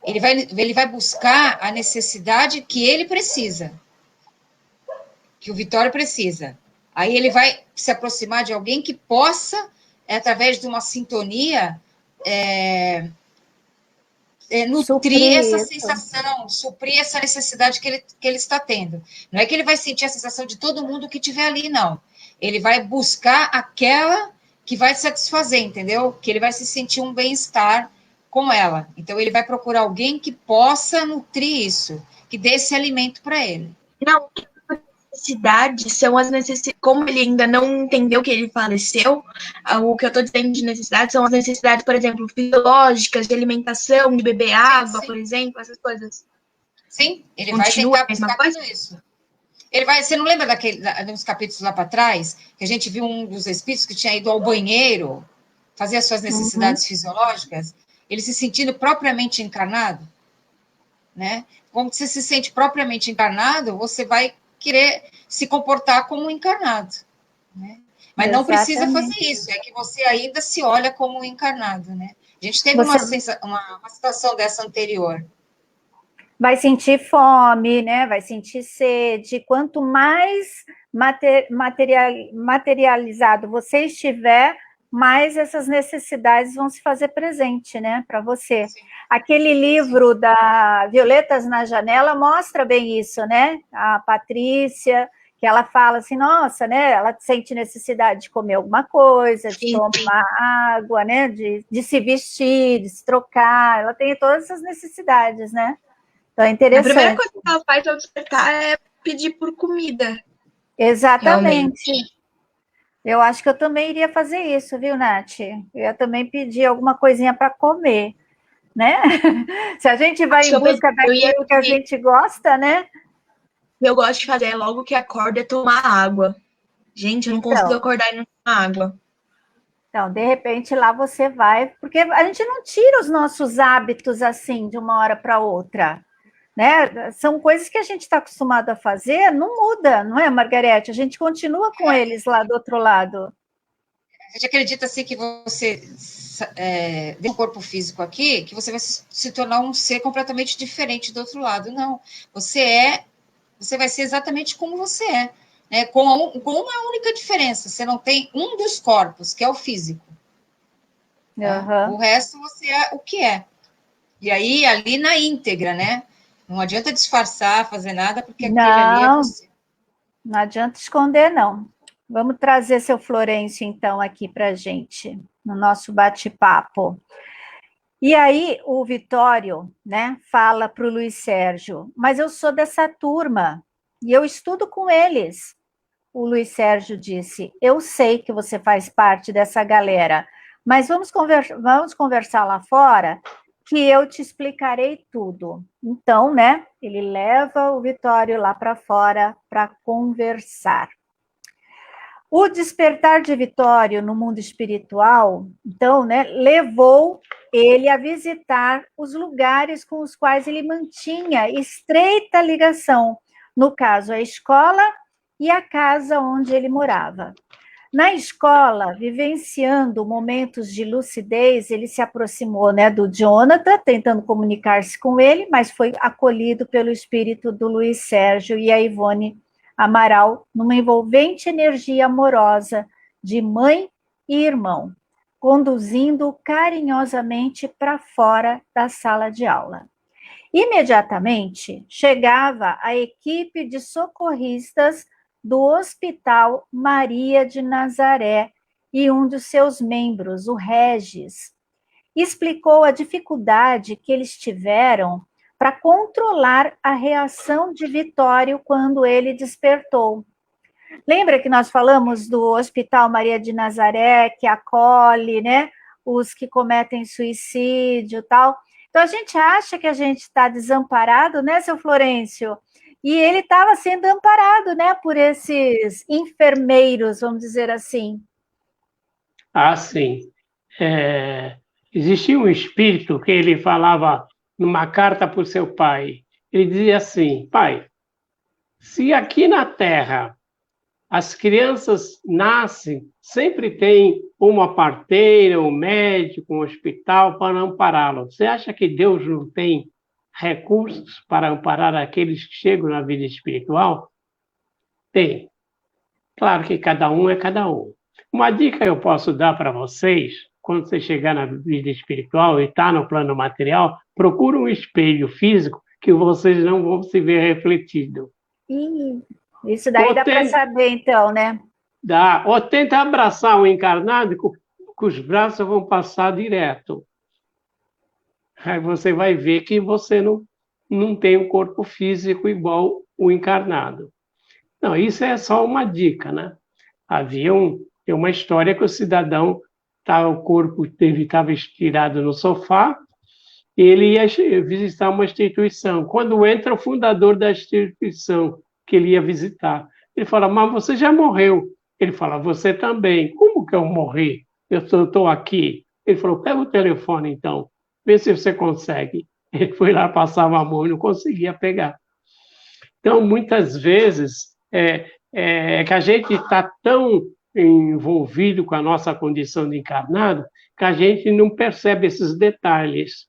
ele vai buscar a necessidade que ele precisa, que o Vitório precisa. Aí ele vai se aproximar de alguém que possa, através de uma sintonia, nutrir essa sensação, suprir essa necessidade que ele está tendo. Não é que ele vai sentir a sensação de todo mundo que estiver ali, não. Ele vai buscar aquela que vai satisfazer, entendeu? Que ele vai se sentir um bem-estar com ela. Então, ele vai procurar alguém que possa nutrir isso, que dê esse alimento para ele. Não, necessidades são as necessidades. Como ele ainda não entendeu que ele faleceu, o que eu estou dizendo de necessidades são as necessidades, por exemplo, fisiológicas, de alimentação, de beber água, por exemplo, essas coisas. Sim, ele vai tentar buscar tudo isso. Ele vai, você não lembra dos capítulos lá para trás, que a gente viu um dos espíritos que tinha ido ao banheiro fazer as suas necessidades fisiológicas, ele se sentindo propriamente encarnado, né? Como você se sente propriamente encarnado, você vai querer se comportar como um encarnado, né? Mas não precisa fazer isso, é que você ainda se olha como um encarnado, né? A gente teve uma situação dessa anterior. Vai sentir fome, né? Vai sentir sede. Quanto mais materializado você estiver, mais essas necessidades vão se fazer presente, né, para você. Aquele livro da Violetas na Janela mostra bem isso, né? A Patrícia, que ela fala assim, nossa, né? Ela sente necessidade de comer alguma coisa, de tomar água, né? De se vestir, de se trocar. Ela tem todas essas necessidades, né? Então é interessante. A primeira coisa que ela faz ao despertar é pedir por comida. Exatamente. Realmente. Eu acho que eu também iria fazer isso, viu, Nath? Eu ia também pedir alguma coisinha para comer, né? Se a gente vai em busca daquilo que a gente gosta, né? Eu gosto de fazer logo que acorda é tomar água. Gente, eu não consigo acordar e não tomar água. Então, de repente, lá você vai, porque a gente não tira os nossos hábitos assim de uma hora para outra, né? São coisas que a gente está acostumado a fazer, não muda, não é, Margarete? A gente continua com eles lá do outro lado. A gente acredita assim que você tem um corpo físico aqui, que você vai se tornar um ser completamente diferente do outro lado. Não, você vai ser exatamente como você é, né? Com uma única diferença, você não tem um dos corpos, que é o físico. Né? O resto você é o que é. E aí, ali na íntegra, né? Não adianta disfarçar, fazer nada, porque aquele ali é você. Não adianta esconder, não. Vamos trazer seu Florencio, então, aqui para a gente, no nosso bate-papo. E aí, o Vitório, né, fala para o Luiz Sérgio, mas eu sou dessa turma, e eu estudo com eles. O Luiz Sérgio disse, eu sei que você faz parte dessa galera, mas vamos conversar lá fora, que eu te explicarei tudo. Então, né, ele leva o Vitório lá para fora para conversar. O despertar de Vitório no mundo espiritual, então, né, levou ele a visitar os lugares com os quais ele mantinha estreita ligação, no caso, a escola e a casa onde ele morava. Na escola, vivenciando momentos de lucidez, ele se aproximou, né, do Jonathan, tentando comunicar-se com ele, mas foi acolhido pelo espírito do Luiz Sérgio e a Ivone Amaral, numa envolvente energia amorosa de mãe e irmão, conduzindo-o carinhosamente para fora da sala de aula. Imediatamente chegava a equipe de socorristas do Hospital Maria de Nazaré e um dos seus membros, o Regis, explicou a dificuldade que eles tiveram para controlar a reação de Vitório quando ele despertou. Lembra que nós falamos do Hospital Maria de Nazaré, que acolhe, né, os que cometem suicídio e tal? Então, a gente acha que a gente está desamparado, né, seu Florencio? E ele estava sendo amparado, né, por esses enfermeiros, vamos dizer assim. Ah, sim. Existia um espírito que ele falava numa carta para o seu pai. Ele dizia assim, pai, se aqui na Terra as crianças nascem, sempre tem uma parteira, um médico, um hospital para ampará-lo. Você acha que Deus não tem recursos para amparar aqueles que chegam na vida espiritual? Tem. Claro que cada um é cada um. Uma dica eu posso dar para vocês, quando você chegar na vida espiritual e está no plano material, procure um espelho físico que vocês não vão se ver refletido. Isso daí dá para saber, então, né? Dá. Ou tenta abraçar o encarnado, que os braços vão passar direto. Aí você vai ver que você não tem um corpo físico igual o encarnado. Não, isso é só uma dica, né? Havia uma história que o cidadão, o corpo dele estava estirado no sofá, e ele ia visitar uma instituição. Quando entra o fundador da instituição que ele ia visitar, ele fala, mas você já morreu. Ele fala, você também. Como que eu morri? Eu estou aqui. Ele falou, pega o telefone então, vê se você consegue. Ele foi lá, passava a mão e não conseguia pegar. Então, muitas vezes, que a gente está tão envolvido com a nossa condição de encarnado que a gente não percebe esses detalhes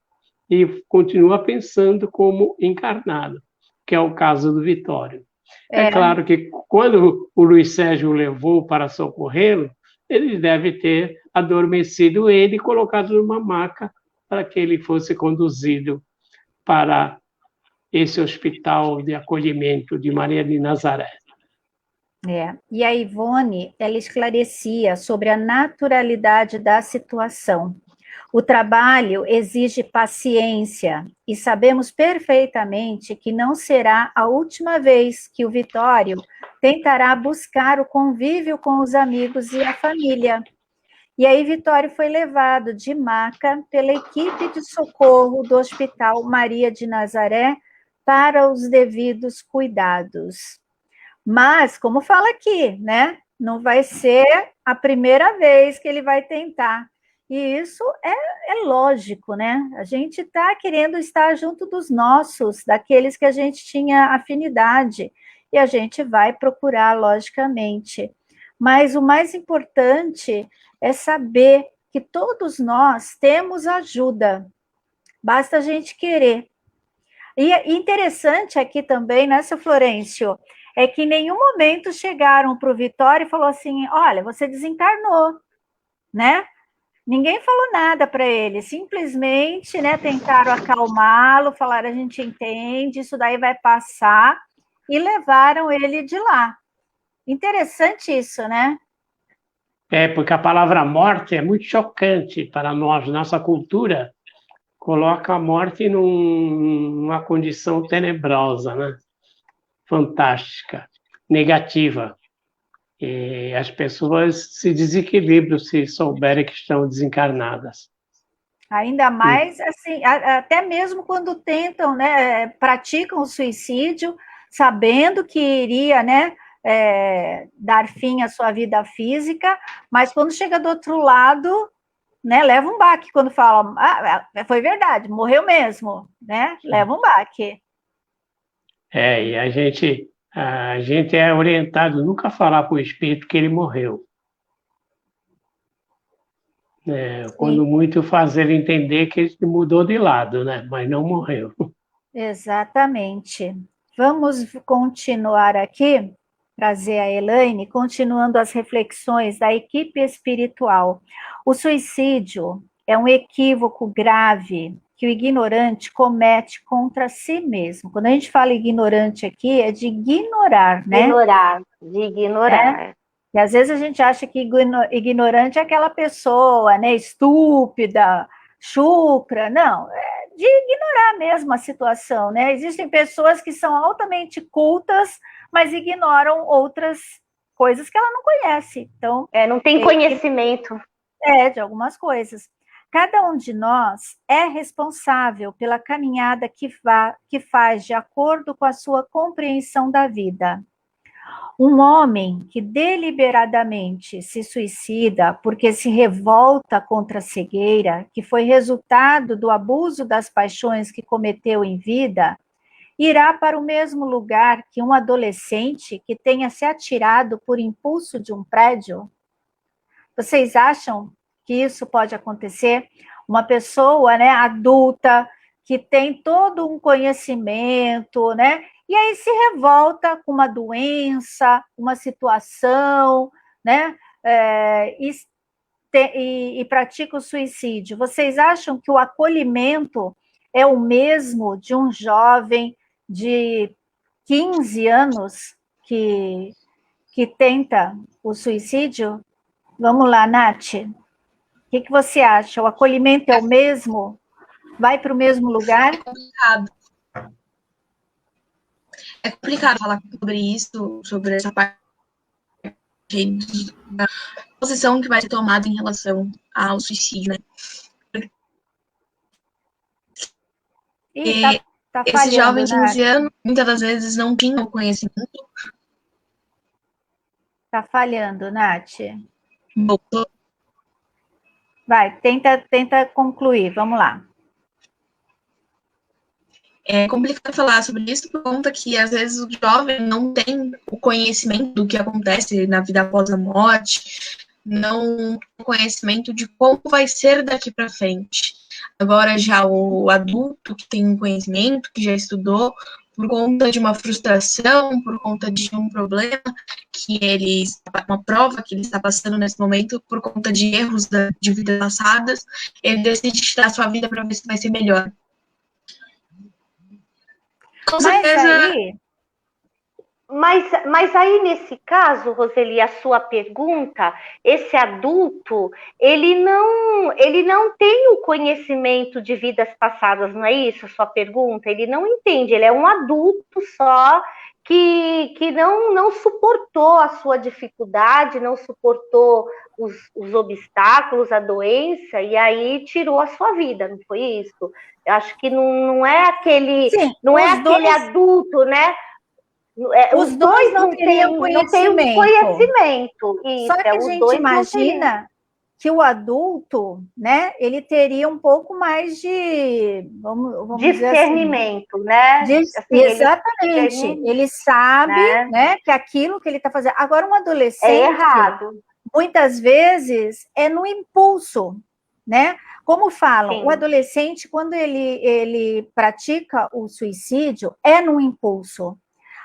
e continua pensando como encarnado, que é o caso do Vitório. É claro que quando o Luiz Sérgio o levou para socorrê-lo, eles devem ter adormecido ele e colocado numa maca para que ele fosse conduzido para esse hospital de acolhimento de Maria de Nazaré. E a Ivone, ela esclarecia sobre a naturalidade da situação. O trabalho exige paciência e sabemos perfeitamente que não será a última vez que o Vitório tentará buscar o convívio com os amigos e a família. E aí Vitório foi levado de maca pela equipe de socorro do Hospital Maria de Nazaré para os devidos cuidados. Mas, como fala aqui, né? Não vai ser a primeira vez que ele vai tentar. E isso é lógico, né? A gente está querendo estar junto dos nossos, daqueles que a gente tinha afinidade, e a gente vai procurar, logicamente. Mas o mais importante é saber que todos nós temos ajuda, basta a gente querer. E interessante aqui também, né, seu Florencio, é que em nenhum momento chegaram para o Vitório e falou assim, olha, você desencarnou, né? Ninguém falou nada para ele, simplesmente, né, tentaram acalmá-lo, falaram, a gente entende, isso daí vai passar, e levaram ele de lá. Interessante isso, né? Porque a palavra morte é muito chocante para nós, nossa cultura coloca a morte numa condição tenebrosa, né? Fantástica, negativa. E as pessoas se desequilibram se souberem que estão desencarnadas. Ainda mais, assim, até mesmo quando tentam, né, praticam o suicídio, sabendo que iria, né, dar fim à sua vida física, mas quando chega do outro lado, né, leva um baque quando fala, foi verdade, morreu mesmo, né, leva um baque. E a gente é orientado nunca a falar para o espírito que ele morreu. Quando muito fazer ele entender que ele mudou de lado, né, mas não morreu. Exatamente. Vamos continuar aqui, trazer a Elaine, continuando as reflexões da equipe espiritual. O suicídio é um equívoco grave que o ignorante comete contra si mesmo. Quando a gente fala ignorante aqui, é de ignorar, né? Ignorar. E às vezes a gente acha que ignorante é aquela pessoa, né, estúpida, chucra. Não, é de ignorar mesmo a situação, né? Existem pessoas que são altamente cultas, mas ignoram outras coisas que ela não conhece. Então, não tem conhecimento. De algumas coisas. Cada um de nós é responsável pela caminhada que faz de acordo com a sua compreensão da vida. Um homem que deliberadamente se suicida porque se revolta contra a cegueira, que foi resultado do abuso das paixões que cometeu em vida, irá para o mesmo lugar que um adolescente que tenha se atirado por impulso de um prédio? Vocês acham que isso pode acontecer? Uma pessoa, né, adulta, que tem todo um conhecimento, né, e aí se revolta com uma doença, uma situação, né, e pratica o suicídio. Vocês acham que o acolhimento é o mesmo de um jovem de 15 anos que tenta o suicídio? Vamos lá, Nath. O que você acha? O acolhimento é o mesmo? Vai para o mesmo lugar? É complicado falar sobre isso, sobre essa parte da posição que vai ser tomada em relação ao suicídio, né? Tá esse jovem de 15 Nath. anos, muitas das vezes, não tinha o conhecimento. Tá falhando, Nath. Voltou. Vai, tenta concluir, vamos lá. É complicado falar sobre isso por conta que, às vezes, o jovem não tem o conhecimento do que acontece na vida após a morte, não tem conhecimento de como vai ser daqui para frente. Agora, já o adulto que tem um conhecimento, que já estudou, por conta de uma frustração, por conta de um problema uma prova que ele está passando nesse momento, por conta de erros de vidas passadas, ele decide tirar sua vida para ver se vai ser melhor. Com certeza. Mas aí, nesse caso, Roseli, a sua pergunta, esse adulto, ele não tem o conhecimento de vidas passadas, não é isso a sua pergunta? Ele não entende, ele é um adulto só que não suportou a sua dificuldade, não suportou os obstáculos, a doença, e aí tirou a sua vida, não foi isso? Eu acho que não é aquele, Sim, não é aquele adulto, né? Os dois não teriam conhecimento. Isso, só que a gente imagina que o adulto, né, ele teria um pouco mais de, vamos discernimento, dizer assim, né? Exatamente. Ele sabe, né, que aquilo que ele está fazendo. Agora, um adolescente, é errado. Muitas vezes é no impulso, né? Como falam, o adolescente, quando ele pratica o suicídio, é no impulso.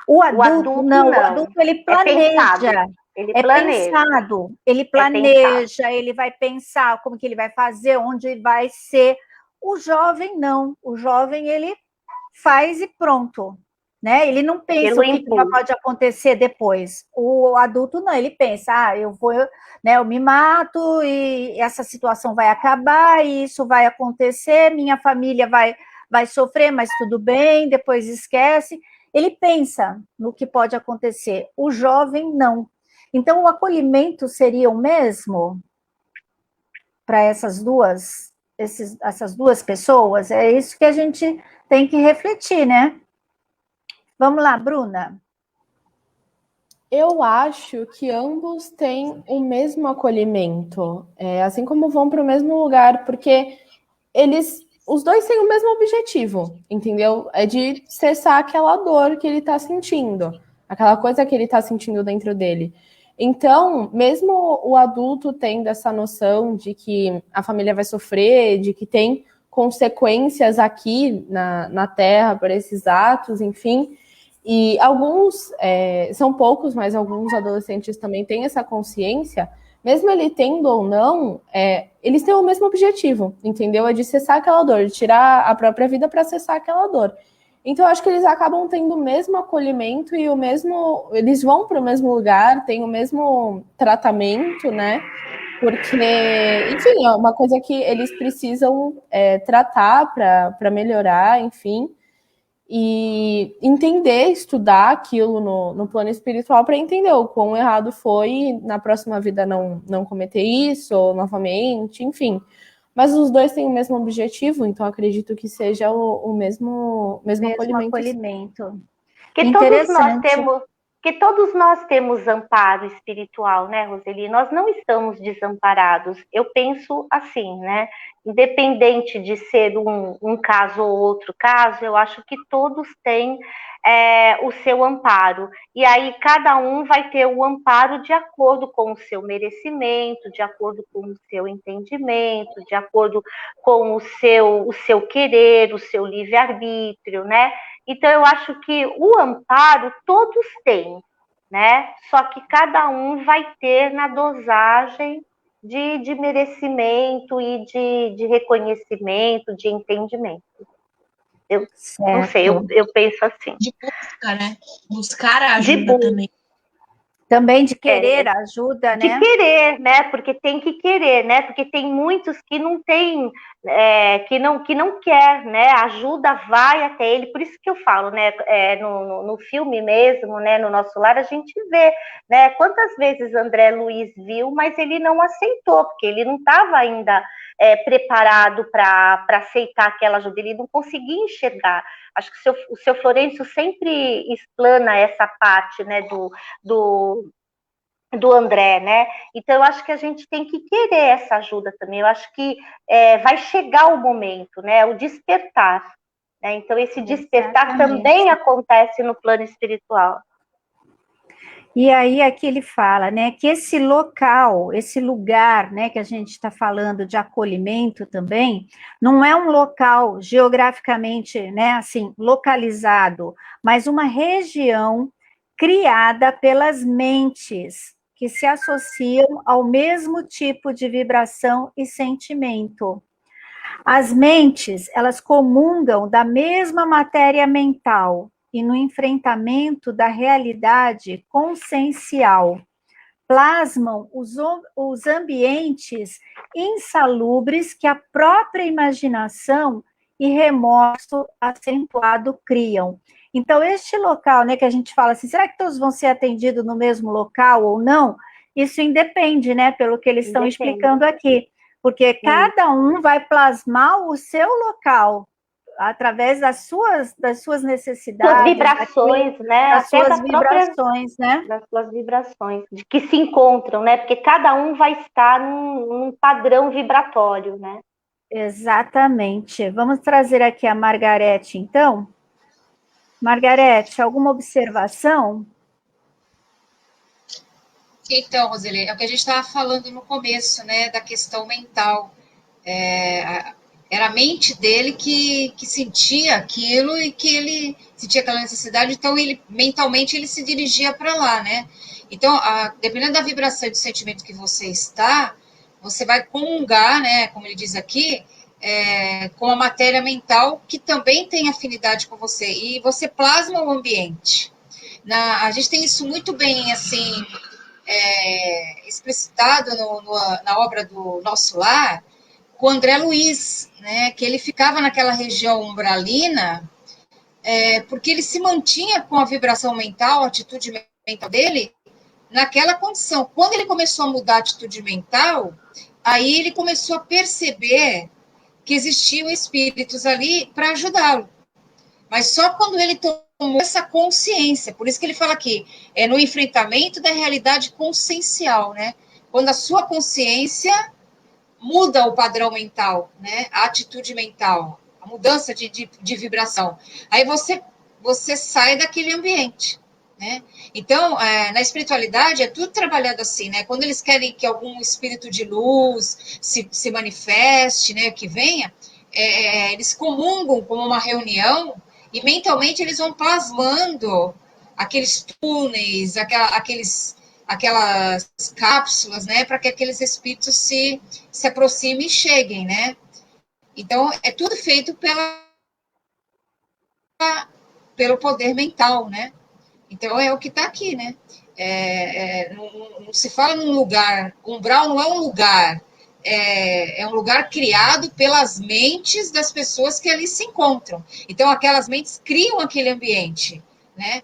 O adulto não. O adulto ele planeja. Ele planeja, ele vai pensar como que ele vai fazer, onde vai ser. O jovem não. O jovem ele faz e pronto, né? Ele não pensa o que pode acontecer depois. O adulto não, ele pensa, eu vou, né, eu me mato e essa situação vai acabar e isso vai acontecer, minha família vai sofrer, mas tudo bem, depois esquece. Ele pensa no que pode acontecer. O jovem não. Então, o acolhimento seria o mesmo para essas duas pessoas? É isso que a gente tem que refletir, né? Vamos lá, Bruna. Eu acho que ambos têm o mesmo acolhimento, assim como vão para o mesmo lugar, porque os dois têm o mesmo objetivo, entendeu? É de cessar aquela dor que ele está sentindo, aquela coisa que ele está sentindo dentro dele. Então, mesmo o adulto tendo essa noção de que a família vai sofrer, de que tem consequências aqui na Terra por esses atos, enfim, e alguns, são poucos, mas alguns adolescentes também têm essa consciência, mesmo ele tendo ou não, eles têm o mesmo objetivo, entendeu? É de cessar aquela dor, de tirar a própria vida para cessar aquela dor. Então, eu acho que eles acabam tendo o mesmo acolhimento e eles vão para o mesmo lugar, têm o mesmo tratamento, né? Porque, enfim, é uma coisa que eles precisam tratar para melhorar, enfim, e entender, estudar aquilo no plano espiritual para entender o quão errado foi na próxima vida não cometer isso, ou novamente, enfim. Mas os dois têm o mesmo objetivo, então acredito que seja o mesmo acolhimento. Que todos nós temos amparo espiritual, né, Roseli? Nós não estamos desamparados. Eu penso assim, né? Independente de ser um caso ou outro caso, eu acho que todos têm o seu amparo. E aí cada um vai ter o amparo de acordo com o seu merecimento, de acordo com o seu entendimento, de acordo com o seu querer, o seu livre-arbítrio, né? Então, eu acho que o amparo todos têm, né? Só que cada um vai ter na dosagem de merecimento e de reconhecimento, de entendimento. Eu não sei, eu penso assim. De busca, né? Buscar a ajuda também. Também de querer ajuda, né? De querer, né? Porque tem que querer, né? Porque tem muitos que não tem, que não quer, né? A ajuda vai até ele. Por isso que eu falo, né? No filme mesmo, né? No Nosso Lar, a gente vê, né? Quantas vezes André Luiz viu, mas ele não aceitou, porque ele não estava ainda preparado para aceitar aquela ajuda. Ele não conseguia enxergar. Acho que o seu Florencio sempre explana essa parte, né, do André, né? Então, eu acho que a gente tem que querer essa ajuda também. Eu acho que vai chegar o momento, né? O despertar. Né? Então, esse despertar também acontece no plano espiritual. E aí aqui ele fala, né, que esse local, esse lugar, né, que a gente está falando de acolhimento também, não é um local geograficamente, né, assim, localizado, mas uma região criada pelas mentes que se associam ao mesmo tipo de vibração e sentimento. As mentes, elas comungam da mesma matéria mental e no enfrentamento da realidade consciencial. Plasmam os ambientes insalubres que a própria imaginação e remorso acentuado criam. Então, este local, né, que a gente fala assim, será que todos vão ser atendidos no mesmo local ou não? Isso independe, né, pelo que eles estão explicando aqui, porque cada um vai plasmar o seu local, através das suas necessidades, suas vibrações, né? das Até suas vibrações, né? Das suas vibrações, de que se encontram, né? Porque cada um vai estar num padrão vibratório, né? Exatamente. Vamos trazer aqui a Margarete, então. Margarete, alguma observação? Então, Roseli, é o que a gente estava falando no começo, né, da questão mental. Era a mente dele que sentia aquilo e que ele sentia aquela necessidade, então ele mentalmente ele se dirigia para lá, né? Então, dependendo da vibração e do sentimento que você está, você vai comungar, né, como ele diz aqui, com a matéria mental que também tem afinidade com você, e você plasma o ambiente. A gente tem isso muito bem, assim, explicitado na obra do Nosso Lar, com o André Luiz, né, que ele ficava naquela região umbralina, porque ele se mantinha com a vibração mental, a atitude mental dele, naquela condição. Quando ele começou a mudar a atitude mental, aí ele começou a perceber que existiam espíritos ali para ajudá-lo. Mas só quando ele tomou essa consciência, por isso que ele fala aqui, no enfrentamento da realidade consciencial, né? Quando a sua consciência muda o padrão mental, né? A atitude mental, a mudança de vibração. Aí você sai daquele ambiente, né? Então, na espiritualidade é tudo trabalhado assim, né? Quando eles querem que algum espírito de luz se manifeste, né? Que venha, eles comungam como uma reunião e mentalmente eles vão plasmando aqueles túneis, aquelas cápsulas, né, para que aqueles espíritos se aproximem e cheguem, né? Então, é tudo feito pelo poder mental, né? Então, é o que está aqui, né? Não se fala num lugar, umbral não é um lugar, é um lugar criado pelas mentes das pessoas que ali se encontram. Então, aquelas mentes criam aquele ambiente, né?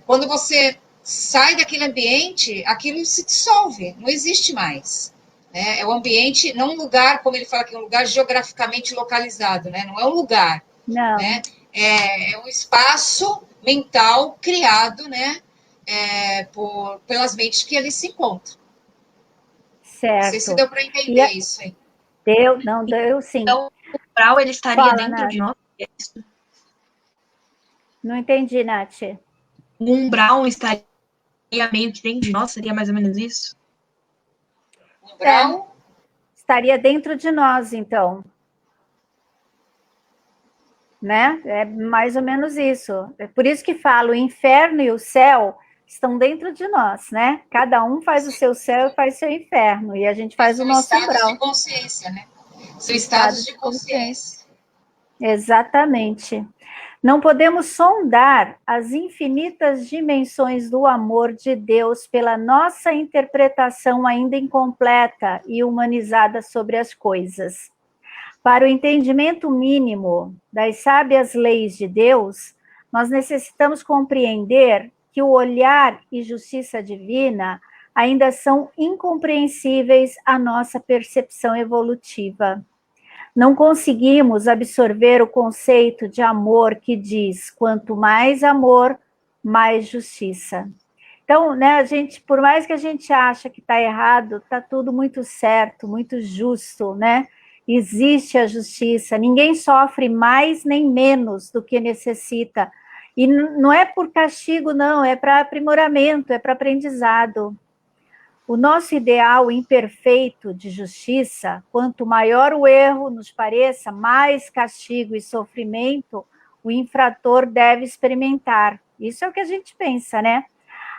Quando você sai daquele ambiente, aquilo se dissolve, não existe mais. Né? É um ambiente, não um lugar, como ele fala aqui, um lugar geograficamente localizado, né? Não é um lugar. Não. Né? É um espaço mental criado, né? Pelas mentes que ali se encontram. Certo. Não sei se deu para entender isso aí. Deu sim. Então, o umbral, ele estaria dentro de nós? Não entendi, Nath. O umbral estaria meio que dentro de nós? Seria mais ou menos isso? O umbral? Estaria dentro de nós, então. Né? É mais ou menos isso. É por isso que falo, o inferno e o céu estão dentro de nós, né? Cada um faz o seu céu e faz o seu inferno, e a gente faz o nosso umbral. São estados de consciência, né? São estados de consciência. Exatamente. Não podemos sondar as infinitas dimensões do amor de Deus pela nossa interpretação ainda incompleta e humanizada sobre as coisas. Para o entendimento mínimo das sábias leis de Deus, nós necessitamos compreender que o olhar e justiça divina ainda são incompreensíveis à nossa percepção evolutiva. Não conseguimos absorver o conceito de amor que diz: quanto mais amor, mais justiça. Então, né, por mais que a gente ache que está errado, está tudo muito certo, muito justo, né? Existe a justiça, ninguém sofre mais nem menos do que necessita. E não é por castigo, não, é para aprimoramento, é para aprendizado. O nosso ideal imperfeito de justiça, quanto maior o erro nos pareça, mais castigo e sofrimento o infrator deve experimentar. Isso é o que a gente pensa, né?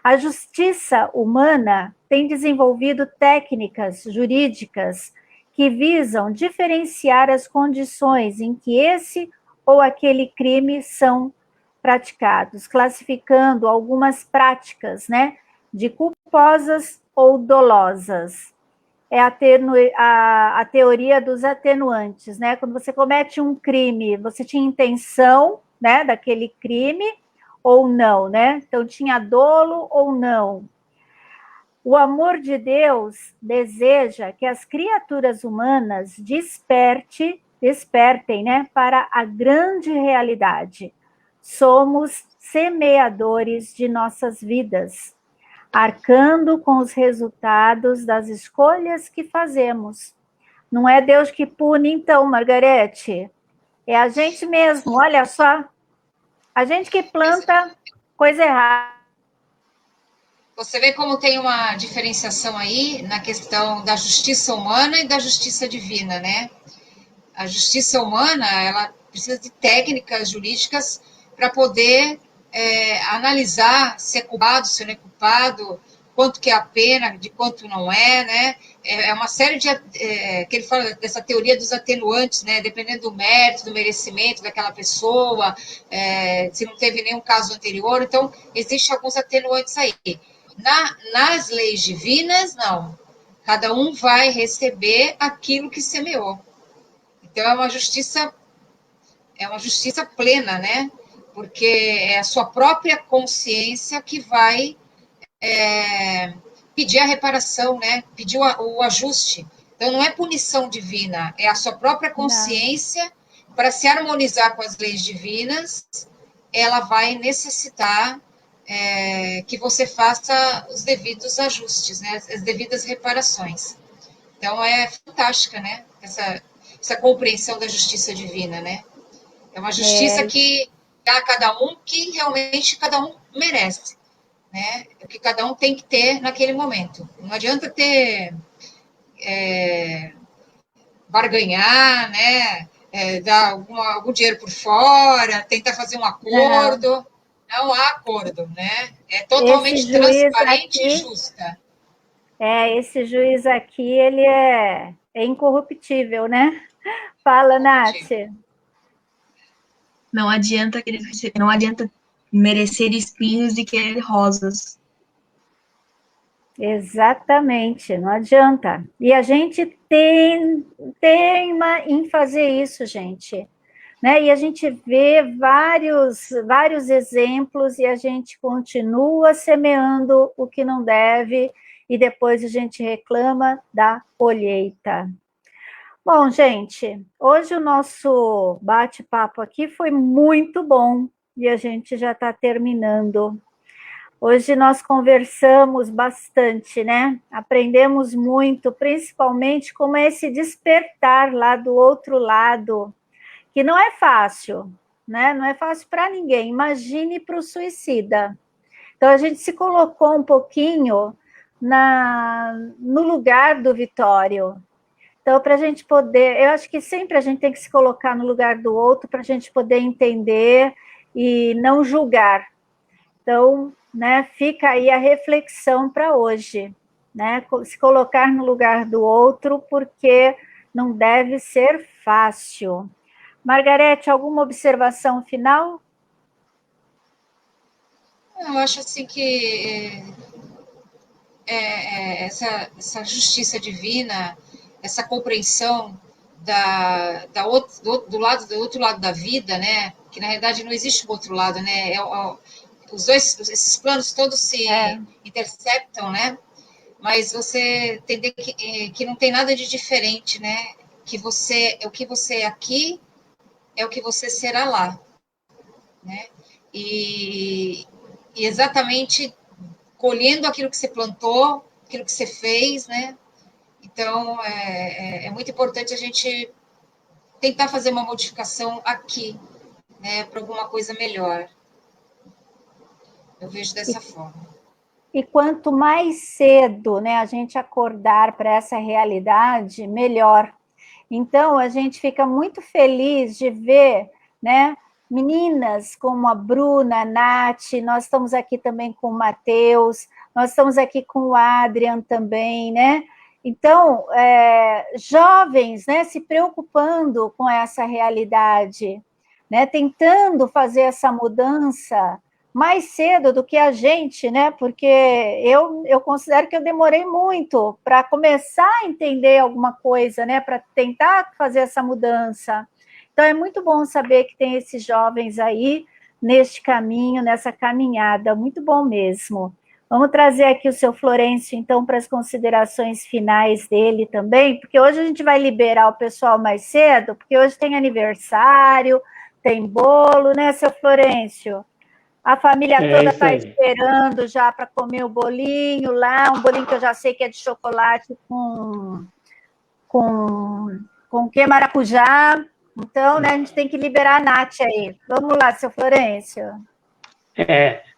A justiça humana tem desenvolvido técnicas jurídicas que visam diferenciar as condições em que esse ou aquele crime são praticados, classificando algumas práticas, né, de culposas ou dolosas. É a teoria dos atenuantes, né? Quando você comete um crime, você tinha intenção, né, daquele crime ou não, né? Então tinha dolo ou não. O amor de Deus deseja que as criaturas humanas despertem, né, para a grande realidade. Somos semeadores de nossas vidas, arcando com os resultados das escolhas que fazemos. Não é Deus que pune, então, Margarete. É a gente mesmo, olha só. A gente que planta coisa errada. Você vê como tem uma diferenciação aí na questão da justiça humana e da justiça divina, né? A justiça humana, ela precisa de técnicas jurídicas para poder analisar se é culpado, se não é culpado, quanto que é a pena, de quanto não é, né? É uma série de... que ele fala dessa teoria dos atenuantes, né? Dependendo do mérito, do merecimento daquela pessoa, se não teve nenhum caso anterior. Então, existem alguns atenuantes aí. Nas leis divinas, não. Cada um vai receber aquilo que semeou. Então, é uma justiça plena, né? Porque é a sua própria consciência que vai pedir a reparação, né? Pedir o ajuste. Então, não é punição divina, é a sua própria consciência para se harmonizar com as leis divinas, ela vai necessitar que você faça os devidos ajustes, né? As devidas reparações. Então, é fantástica, né? Essa compreensão da justiça divina, né? É uma justiça que dá a cada um que realmente cada um merece, né? O que cada um tem que ter naquele momento. Não adianta ter barganhar, né? Dar algum dinheiro por fora, tentar fazer um acordo. Não há acordo, né? É totalmente transparente e justa. Esse juiz aqui, ele é incorruptível, né? Fala, Nath. Não adianta merecer espinhos e querer rosas. Exatamente, não adianta. E a gente teima em fazer isso, gente. Né? E a gente vê vários exemplos e a gente continua semeando o que não deve e depois a gente reclama da colheita. Bom, gente, hoje o nosso bate-papo aqui foi muito bom e a gente já está terminando. Hoje nós conversamos bastante, né? Aprendemos muito, principalmente como é esse despertar lá do outro lado, que não é fácil, né? Não é fácil para ninguém. Imagine para o suicida. Então a gente se colocou um pouquinho no lugar do Vitório. Então, para a gente poder, eu acho que sempre a gente tem que se colocar no lugar do outro para a gente poder entender e não julgar. Então, né, fica aí a reflexão para hoje, né? Se colocar no lugar do outro, porque não deve ser fácil. Margarete, alguma observação final? Eu acho assim que essa justiça divina, essa compreensão do outro lado da vida, né? Que na realidade não existe o outro lado, né? Esses planos todos se interceptam, né? Mas você entender que não tem nada de diferente, né? Que o que você é aqui é o que você será lá, né? E exatamente colhendo aquilo que você plantou, aquilo que você fez, né? Então, é muito importante a gente tentar fazer uma modificação aqui, né, para alguma coisa melhor. Eu vejo dessa forma. E quanto mais cedo, né, a gente acordar para essa realidade, melhor. Então, a gente fica muito feliz de ver, né, meninas como a Bruna, a Nath, nós estamos aqui também com o Matheus, nós estamos aqui com o Adrian também, né? Então, jovens, né, se preocupando com essa realidade, né, tentando fazer essa mudança mais cedo do que a gente, né? Porque eu considero que eu demorei muito para começar a entender alguma coisa, né? Para tentar fazer essa mudança. Então é muito bom saber que tem esses jovens aí neste caminho, nessa caminhada, muito bom mesmo. Vamos trazer aqui o seu Florencio, então, para as considerações finais dele também, porque hoje a gente vai liberar o pessoal mais cedo, porque hoje tem aniversário, tem bolo, né, seu Florencio? A família toda está esperando já para comer o bolinho lá, um bolinho que eu já sei que é de chocolate com que maracujá. Então, né, a gente tem que liberar a Nath aí. Vamos lá, seu Florencio.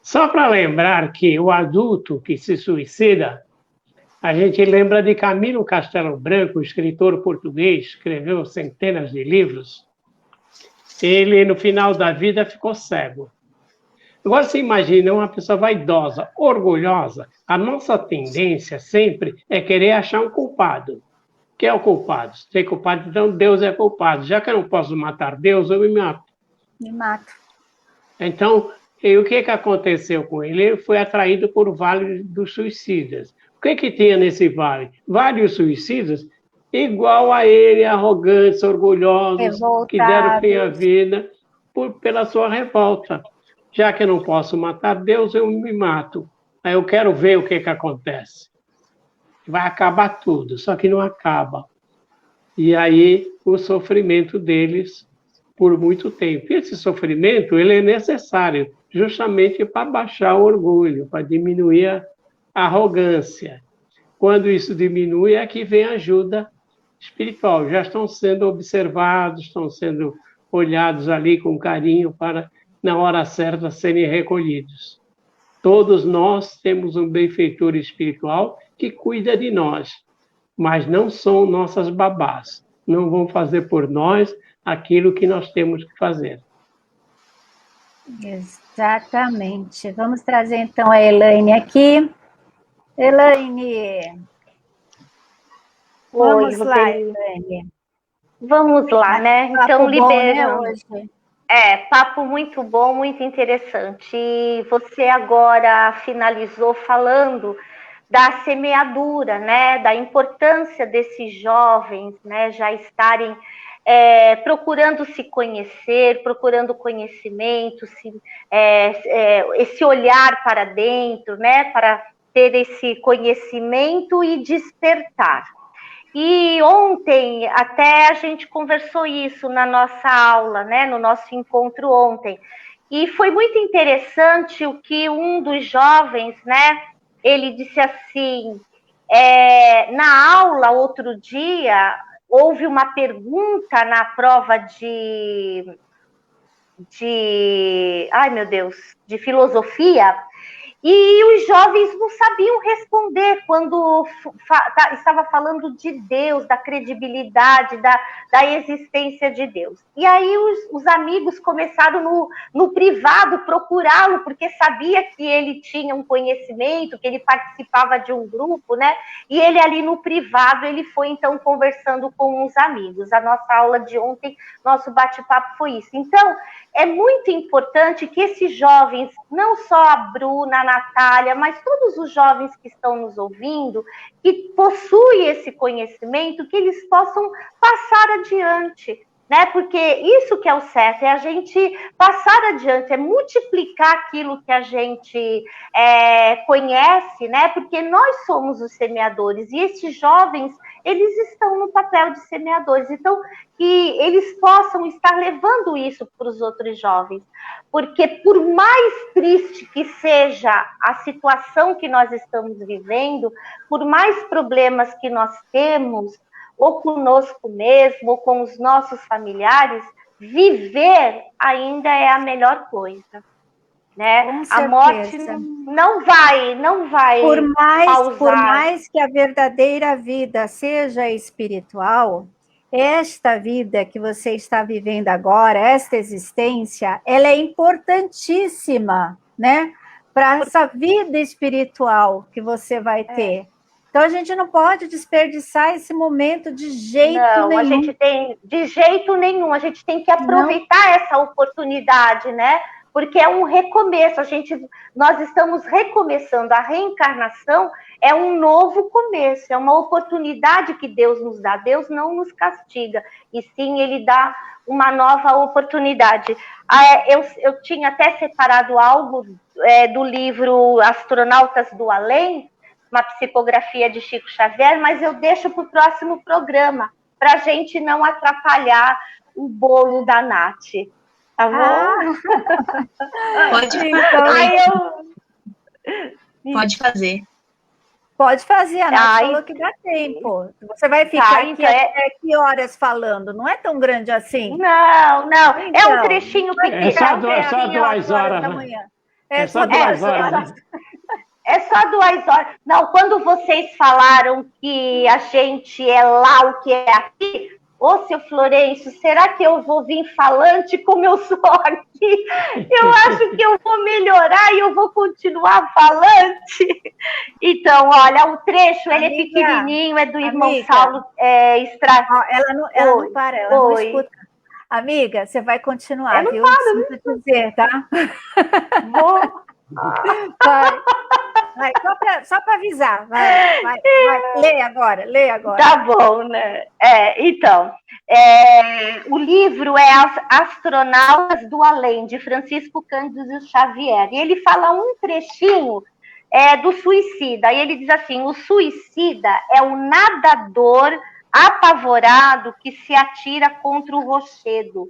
Só para lembrar que o adulto que se suicida, a gente lembra de Camilo Castelo Branco, escritor português, escreveu centenas de livros. Ele, no final da vida, ficou cego. Agora, você imagina uma pessoa vaidosa, orgulhosa. A nossa tendência sempre é querer achar um culpado. Quem é o culpado? Se tem culpado, então Deus é culpado. Já que eu não posso matar Deus, eu me mato. Me mato. Então, o que aconteceu com ele? Ele foi atraído por o Vale dos Suicidas. O que tinha nesse vale? Vários suicidas igual a ele, arrogantes, orgulhosos, revoltados, que deram fim à vida pela sua revolta. Já que eu não posso matar Deus, eu me mato. Aí eu quero ver o que acontece. Vai acabar tudo, só que não acaba. E aí o sofrimento deles por muito tempo. E esse sofrimento ele é necessário justamente para baixar o orgulho, para diminuir a arrogância. Quando isso diminui, é que vem a ajuda espiritual. Já estão sendo observados, estão sendo olhados ali com carinho para, na hora certa, serem recolhidos. Todos nós temos um benfeitor espiritual que cuida de nós, mas não são nossas babás. Não vão fazer por nós aquilo que nós temos que fazer. Exatamente. Vamos trazer, então, a Elaine aqui. Elaine. Vamos lá, Elaine. Vamos lá, né? Então, liberando. Né, hoje? Papo muito bom, muito interessante. E você agora finalizou falando da semeadura, né? Da importância desses jovens, né? Já estarem procurando se conhecer, procurando conhecimento, esse olhar para dentro, né? Para ter esse conhecimento e despertar. E ontem, até a gente conversou isso na nossa aula, né, no nosso encontro ontem. E foi muito interessante o que um dos jovens, né, ele disse assim, na aula, outro dia, houve uma pergunta na prova de filosofia, e os jovens não sabiam responder quando estava falando de Deus, da credibilidade, da existência de Deus. E aí os amigos começaram no privado procurá-lo, porque sabia que ele tinha um conhecimento, que ele participava de um grupo, né? E ele ali no privado, ele foi então conversando com os amigos. A nossa aula de ontem, nosso bate-papo foi isso. Então, é muito importante que esses jovens, não só a Bruna, a Natália, mas todos os jovens que estão nos ouvindo, que possuem esse conhecimento, que eles possam passar adiante, né? Porque isso que é o certo, é a gente passar adiante, é multiplicar aquilo que a gente conhece, né? Porque nós somos os semeadores, e esses jovens, eles estão no papel de semeadores. Então, que eles possam estar levando isso para os outros jovens. Porque por mais triste que seja a situação que nós estamos vivendo, por mais problemas que nós temos, ou conosco mesmo, ou com os nossos familiares, viver ainda é a melhor coisa. né? A morte não vai por pausar. mais que a verdadeira vida seja espiritual, esta vida que você está vivendo agora, esta existência, ela é importantíssima, né? Para essa vida espiritual que você vai ter. Então a gente não pode desperdiçar esse momento de jeito nenhum. A gente tem de jeito nenhum, a gente tem que aproveitar essa oportunidade, né? Porque é um recomeço, nós estamos recomeçando, a reencarnação é um novo começo, é uma oportunidade que Deus nos dá, Deus não nos castiga, e sim, Ele dá uma nova oportunidade. Eu tinha até separado algo do livro Astronautas do Além, uma psicografia de Chico Xavier, mas eu deixo para o próximo programa, para a gente não atrapalhar o bolo da Nath. Tá bom? Pode fazer. Pode fazer, a Nath falou que dá tempo. Você vai ficar aqui até que horas falando? Não é tão grande assim? Não. Então, é um trechinho pequeno. É só 2 horas da manhã. É só 2 horas. É só 2 horas. Não, quando vocês falaram que a gente é lá o que é aqui, ô, seu Florencio, será que eu vou vir falante como eu sou aqui? Eu acho que eu vou melhorar e eu vou continuar falante. Então, olha, o trecho, ele é pequenininho, é do irmão Saulo Ela não para, ela não escuta. Amiga, você vai continuar, viu? Sinto dizer, tá? Vou. Vai, só para avisar. Vai. Lê agora. Tá bom, né? Então, o livro é Astronautas do Além, de Francisco Cândido Xavier. E ele fala um trechinho do suicida. E ele diz assim: o suicida é o nadador apavorado que se atira contra o rochedo,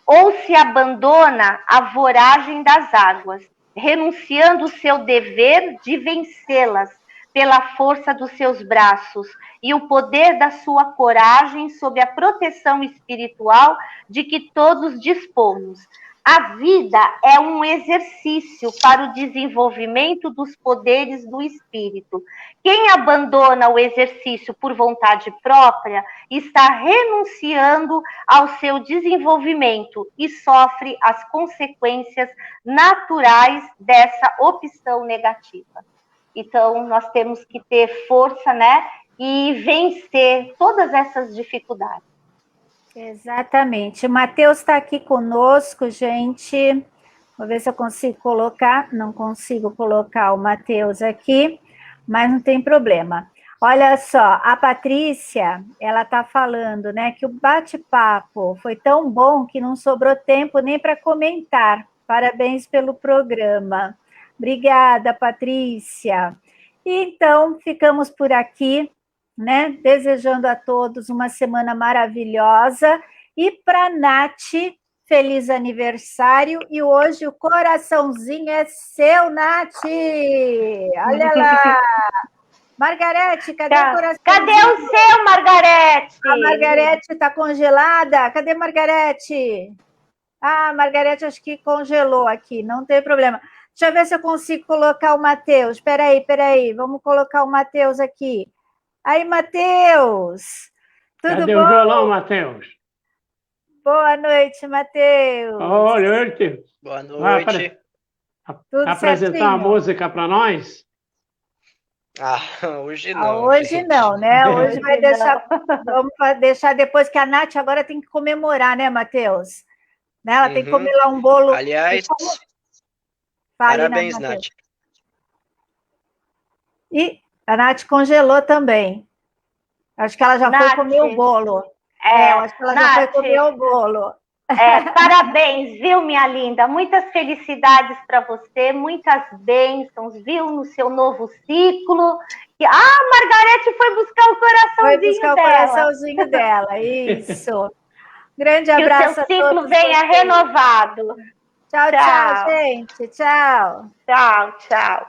ou se abandona à voragem das águas, renunciando o seu dever de vencê-las pela força dos seus braços e o poder da sua coragem sob a proteção espiritual de que todos dispomos. A vida é um exercício para o desenvolvimento dos poderes do espírito. Quem abandona o exercício por vontade própria está renunciando ao seu desenvolvimento e sofre as consequências naturais dessa opção negativa. Então, nós temos que ter força, né, e vencer todas essas dificuldades. Exatamente. O Matheus está aqui conosco, gente. Vou ver se eu consigo colocar. Não consigo colocar o Matheus aqui, mas não tem problema. Olha só, a Patrícia, ela está falando, né, que o bate-papo foi tão bom que não sobrou tempo nem para comentar. Parabéns pelo programa. Obrigada, Patrícia. Então, ficamos por aqui, né? Desejando a todos uma semana maravilhosa. E para a Nath, feliz aniversário. E hoje o coraçãozinho é seu, Nath. Olha lá. Margarete, cadê o coraçãozinho? Cadê o seu, Margarete? A Margarete está congelada. Cadê Margarete? Margarete acho que congelou aqui, não tem problema. Deixa eu ver se eu consigo colocar o Matheus. Espera aí. Vamos colocar o Matheus aqui. Aí, Matheus. Tudo Cadê bom? o violão, Matheus? Boa noite, Matheus. Boa noite. Boa noite. Tudo apresentar certinho? uma música para nós? Hoje não. Hoje gente. não, né? Hoje vai deixar. Vamos deixar depois que a Nath agora tem que comemorar, né, Matheus? Né? Ela tem que comer lá um bolo. Aliás, parabéns, Nath. E a Nath congelou também. Acho que ela já foi comer o bolo. Acho que ela já foi comer o bolo. Parabéns, viu, minha linda? Muitas felicidades para você, muitas bênçãos, viu, no seu novo ciclo. Margarete foi buscar o coraçãozinho dela. Foi buscar o coraçãozinho dela, isso. Grande abraço a todos. Que o seu ciclo venha renovado. Tchau, gente. Tchau. Tchau.